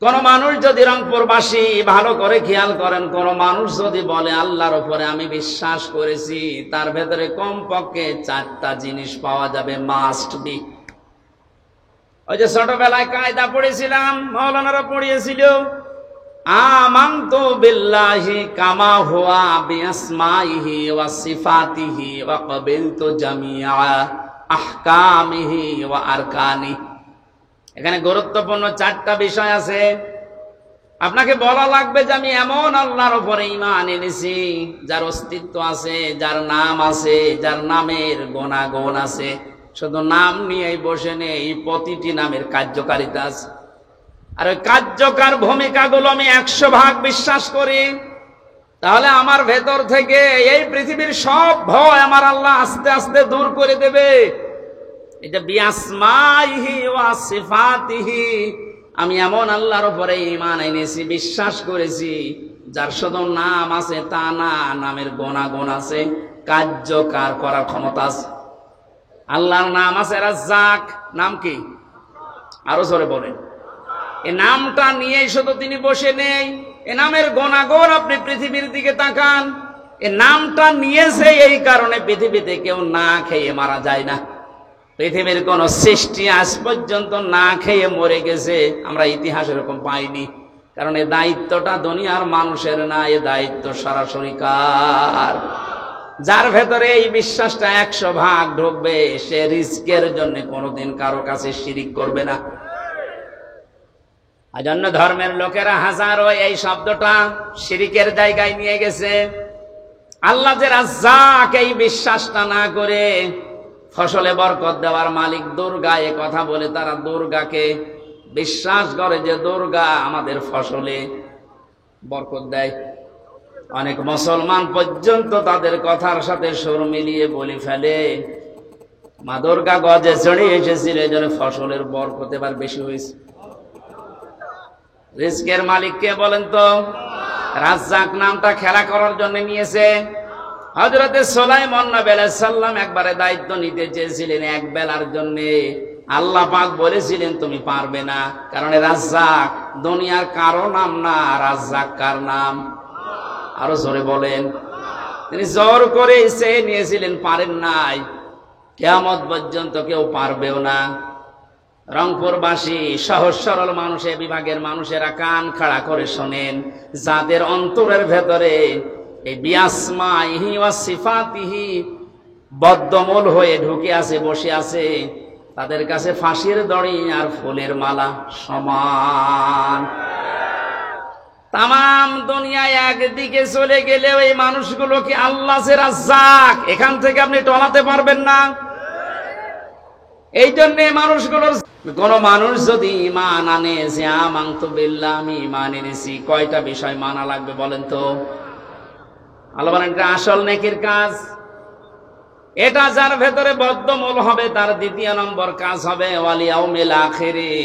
কোন মানুষ যদি রংপুরবাসী ভালো করে খেয়াল করেন, কোন মানুষ যদি বলে আল্লাহর উপরে আমি বিশ্বাস করেছি, তার ভেতরে কমপক্ষে 4টা জিনিস পাওয়া যাবে, মাস্ট বি। ওই যে ছোটবেলায় কায়দা পড়েছিলাম, মাওলানারা পড়িয়েছিল, আমানতু বিল্লাহি কামা হুয়া বিআসমাইহি ওয়া সিফাতিহি ওয়া ক্বাবিলতু জামিআ আহকামিহি ওয়া আরকানি। এখানে গুরুত্বপূর্ণ 4টা বিষয় আছে। আপনাকে বলা লাগবে যে আমি এমন আল্লাহর উপরে ঈমান এনেছি যার অস্তিত্ব আছে, যার নাম আছে, যার নামের গুণাগুণ আছে। শুধু নাম নিয়েই বসে নেই, প্রতিটি নামের কার্যকারিতা আছে। আর ওই কার্যকর ভূমিকাগুলো আমি 100% বিশ্বাস করি। তাহলে আমার ভেতর থেকে এই পৃথিবীর সব ভয় আমার আল্লাহ আস্তে আস্তে দূর করে দেবে। এটা বিআসমাইহি ওয়া সিফাতিহি, আমি এমন আল্লাহর উপরে ঈমান এনেছি, বিশ্বাস করেছি যার শুধু নাম আছে তা না, নামের গুণাগুণ আছে, কার্যকর করার ক্ষমতা আছে। আল্লাহর নাম আছে রাজ্জাক। নাম কি? আরো জোরে বলেন। এই নামটা নিয়ে শুধু তিনি বসে নেই, এ নামের গুণাগুণ আপনি পৃথিবীর দিকে তাকান। এ নামটা নিয়েছে এই কারণে পৃথিবীতে কেউ না খেয়ে মারা যায় না। পৃথিবীর কোন সৃষ্টি আজ পর্যন্ত না খেয়ে মরে গেছে আমরা ইতিহাস এরকম পাইনি। কারণ এই দায়িত্বটা দুনিয়ার মানুষের না, এ দায়িত্ব সরাসরি কার? যার ভেতরে এই বিশ্বাসটা 100% ঢুকবে, সে রিস্কের জন্য কোনোদিন কারো কাছে শিরিক করবে না। আজন্য ধর্মের লোকেরা হাজারো এই শব্দটা শিরিকের জায়গায় নিয়ে গেছে। আল্লাহ যে রাজ্জাক এই বিশ্বাসটা না করে ফসলে বরকত দেওয়ার মালিক দুর্গা এ কথা বলে তারা দুর্গাকে বিশ্বাস করে যে দুর্গা আমাদের ফসলে বরকত দেয়। অনেক মুসলমান পর্যন্ত তাদের কথার সাথে সুর মিলিয়ে বলে ফেলে মা দুর্গা গজে চড়ে এসেছিল, এই জন্য ফসলের বরকত এবার বেশি হয়েছে। রিজকের মালিক কে বলেন তো? রাজ্জাক নামটা খেলা করার জন্য নিয়েছে। হযরতে সুলাইমান নবী আলাইহিস সালাম একবারে দায়িত্ব নিতে চেয়েছিলেন এক বেলার জন্য। আল্লাহ পাক বলেছিলেন তুমি পারবে না, কারণ রাজ্জাক দুনিয়ার কারো নাম না, রাজ্জাক কার নাম? আরো জোরে বলেন। তিনি জোর করে সে নিয়েছিলেন, পারেন নাই, কিয়ামত পর্যন্ত কেউ পারবেও না। রংপুরবাসী সহজ সরল মানুষের বিভাগের মানুষেরা কান খাড়া করে শোনেন, যাদের অন্তরের ভেতরে এই বিআসমাইহি ওয়া সিফাতিহি বদ্ধমূল হয়ে ঢুকে আছে, বসে আছে, তাদের কাছে ফাঁসির দড়ি আর ফুলের মালা সমান। তাম দুনিয়ায় একদিকে চলে গেলেও এই মানুষগুলোকে আল্লাহ যে রাজ্জাক, এখান থেকে আপনি টলাতে পারবেন না। এই জন্য মানুষগুলোর, কোন মানুষ যদি ঈমান আনে যে আমানতু বিল্লাহ, আমি ঈমান এনেছি, কয়টা বিষয় মানা লাগবে বলেন তো? আল্লাহ বলেন এটা আসল নেকির কাজ। এটা যার ভেতরে বদ্ধমূল হবে তার দ্বিতীয় নম্বর কাজ হবে ওয়াল ইয়াউমিল আখিরি,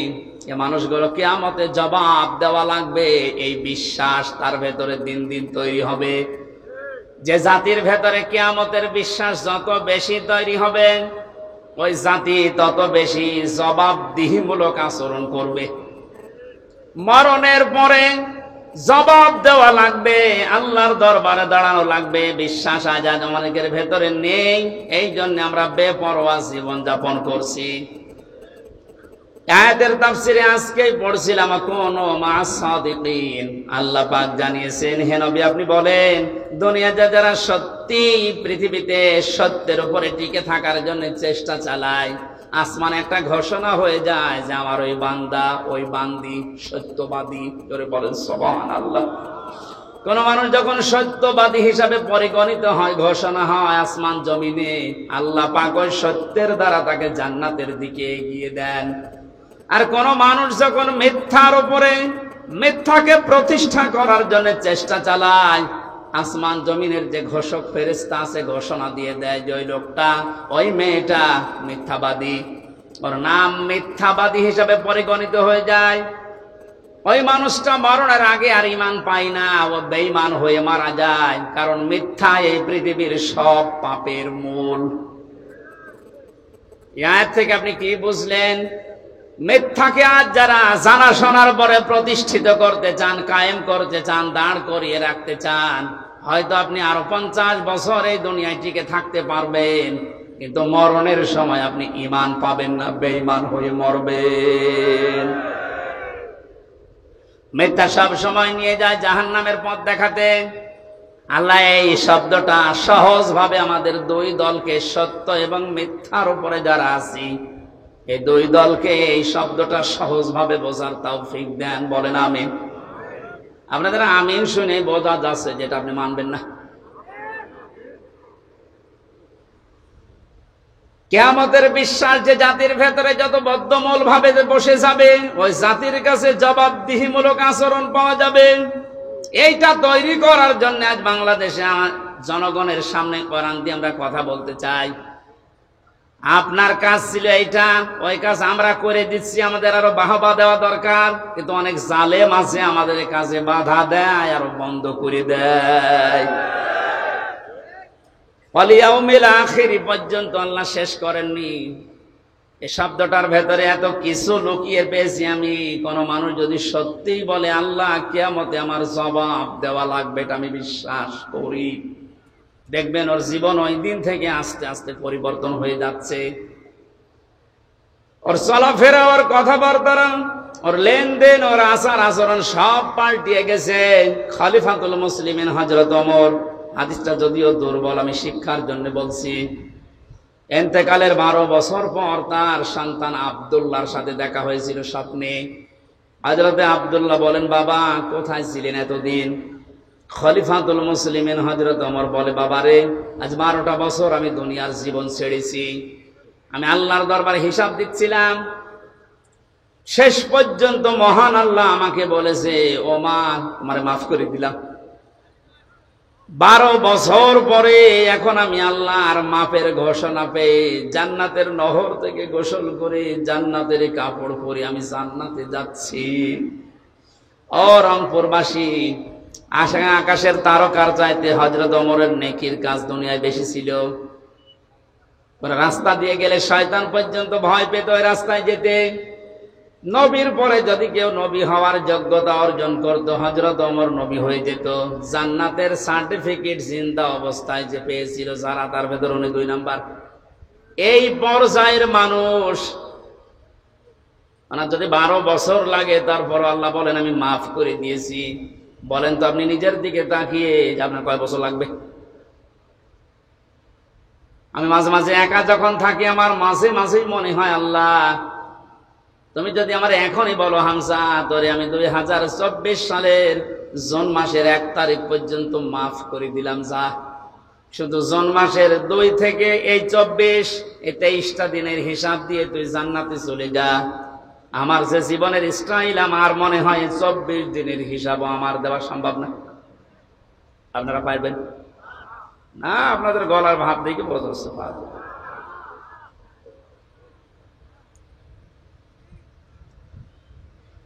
এ মানুষগুলো কিয়ামতে জবাব দেওয়া লাগবে, এই বিশ্বাস তার ভেতরে দিন দিন তৈরি হবে। যে জাতির ভেতরে কিয়ামতের বিশ্বাস যত বেশি তৈরি হবে, ওই জাতি তত বেশি জবাবদিহিমূলক আচরণ করবে। মরণের পরে জবাব দেওয়া লাগবে, আল্লাহর দরবারে দাঁড়ানো লাগবে। বিশ্বাস আজ আমাদের ভেতরে নেই, এই জন্য আমরা বেপরোয়া জীবন যাপন করছি। আয়াতের তাফসিরে আজকেই পড়ছিলাম, কোন মা'আস সাদিকিন। আল্লাহ পাক জানিয়েছেন, হে নবী আপনি বলেন, দুনিয়াতে যারা সত্যি পৃথিবীতে সত্যের উপরে টিকে থাকার জন্য চেষ্টা চালায়, আসমানে একটা ঘোষণা হয়ে যায় যে আমার ওই বান্দা, ওই বান্দি সত্যবাদী। জোরে বলেন সুবহানাল্লাহ। কোন মানুষ যখন সত্যবাদী হিসাবে পরিগণিত হয়, ঘোষণা হয় আসমান জমিনে, আল্লাহ পাক ওই সত্যের দ্বারা তাকে জান্নাতের দিকে এগিয়ে দেন। আর কোন মানুষ যখন মিথ্যার উপরে, মিথ্যাকে প্রতিষ্ঠা করার জন্য চেষ্টা চালায়, আসমান জমিনের যে ঘোষক ফেরেশতা আছে ঘোষণা দিয়ে দেয় যে ওই লোকটা, ওই মেয়েটা মিথ্যাবাদী, ওর নাম মিথ্যাবাদী হিসাবে পরিগণিত হয়ে যায়। ওই মানুষটা মরণের আগে আর ঈমান পায় না, ও বেঈমান হয়ে মারা যায়, কারণ মিথ্যা এই পৃথিবীর সব পাপের মূল। এর থেকে আপনি কি বুঝলেন? মিথ্যাকে আজ যারা জানা শোনার পরে প্রতিষ্ঠিত করতে চান, কায়েম করতে চান, দাঁড় করিয়ে রাখতে চান, হয়তো আপনি আরো 50 বছর এই দুনিয়ায় টিকে থাকতে পারবেন, কিন্তু মরণের সময় আপনি ঈমান পাবেন না, বেঈমান হয়ে মরবেন। মিথ্যা সব সময় নিয়ে যায় জাহান্নামের পথ দেখাতে। আল্লাহ এই শব্দটা সহজ ভাবে আমাদের দুই দলকে, সত্য এবং মিথ্যার উপরে যারা আছি, এই দুই দলকে এই শব্দটা সহজ ভাবে বোঝার তৌফিক দেন। বলেন আমিন। আপনাদের আমিন শুনে বোঝা যাচ্ছে যেটা আপনি মানবেন না। কিয়ামতের বিশ্বাস যে জাতির ভেতরে যত বদ্ধমূল ভাবে বসে যাবে, ওই জাতির কাছে জবাবদিহিমূলক আচরণ পাওয়া যাবে। এইটা তৈরি করার জন্য আজ বাংলাদেশে জনগণের সামনে কোরআন দিয়ে আমরা কথা বলতে চাই। আপনার কাজ ছিল এইটা, ওই কাজ আমরা করে দিচ্ছি, আমাদের আরো বাহবা দেওয়া দরকার। কিন্তু অনেক জালেম আছে আমাদের কাজে বাধা দেয়, আরো বন্ধ করে দেয়। ওয়াল ইয়াউমিল আখিরি পর্যন্ত আল্লাহ শেষ করেননি। এই শব্দটার ভেতরে এত কিছু লুকিয়ে পেয়েছি আমি। কোন মানুষ যদি সত্যিই বলে আল্লাহ কিয়ামতে আমার জবাব দেওয়া লাগবে, এটা আমি বিশ্বাস করি, দেখবেন ওর জীবন ওই দিন থেকে আস্তে আস্তে পরিবর্তন হয়ে যাচ্ছে। ওর চলাফেরা, ওর কথাবার্তা, ওর লেনদেন, ওর আচার আচরণ সব পাল্টিয়ে গেছে। খলিফাতুল মুসলিমিন হযরত ওমর, হাদিসটা যদিও দুর্বল, আমি শিক্ষার জন্য বলছি, ইন্তেকালের 12 বছর পর তার সন্তান আব্দুল্লাহর সাথে দেখা হয়েছিল স্বপ্নে। হযরতে আব্দুল্লাহ বলেন, বাবা কোথায় ছিলেন এতদিন? খলিফাতুল মুসলিমিন হযরত ওমর বলে, বাবারে আজ 12টা বছর আমি দুনিয়ার জীবন ছেড়েছি, আমি আল্লাহর দরবারে হিসাব দিচ্ছিলাম। শেষ পর্যন্ত মহান আল্লাহ আমাকে বলেছে, ও মা তোমারে মাফ করে দিলাম। 12 বছর পরে এখন আমি আল্লাহর মাফের ঘোষণা পেয়ে জান্নাতের নহর থেকে গোসল করে জান্নাতের কাপড় পরে আমি জান্নাতে যাচ্ছি। ও রংপুরবাসী, আকাশের তারকার চাইতে হযরত ওমরের নেকির কাজ দুনিয়ায় বেশি ছিল। রাস্তা দিয়ে গেলে শয়তান পর্যন্ত ভয় পেত ওই রাস্তায় যেতে। নবীর পরে যদি কেউ নবী হওয়ার যোগ্যতা অর্জন করত, হযরত ওমর নবী হয়ে যেত। জান্নাতের সার্টিফিকেট জিন্দা অবস্থায় যে পেয়েছিল যারা, তার ভেতর উনি 2 নাম্বার। এই পর্যায়ের মানুষ, মানে যদি 12 বছর লাগে তারপর আল্লাহ বলেন আমি মাফ করে দিয়েছি। বলেন তো আপনি নিজের দিকে তাকিয়ে যে আপনার কয় বছর লাগবে? আমি মাঝে মাঝে একা যখন থাকি, আমার মাঝে মাঝেই মনে হয় আল্লাহ তুমি যদি আমার এখনই বলো হামজা, তোরে আমি 2024 সালের জুন মাসের 1 তারিখ পর্যন্ত মাফ করে দিলাম, যা শুধু জুন মাসের 2 থেকে এই 24 এই 23টা দিনের হিসাব দিয়ে তুই জান্নাতে চলে যা। আমার যে জীবনের স্টাইল, আমার মনে হয় 24 দিনের হিসাবও আমার দেওয়া সম্ভব না। আপনারা পারবেন না? আপনাদের গলার ভাব দেখে বোঝা যাচ্ছে পারবেন।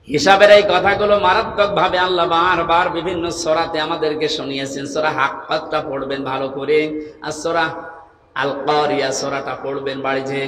হিসাবের এই কথাগুলো মারাত্মক ভাবে আল্লাহ বারবার বিভিন্ন সূরাতে আমাদেরকে শুনিয়েছেন। সূরা হাক্কাতটা পড়বেন ভালো করে, আর সূরা আল কারিয়া সূরাটা পড়বেন বাড়িতে।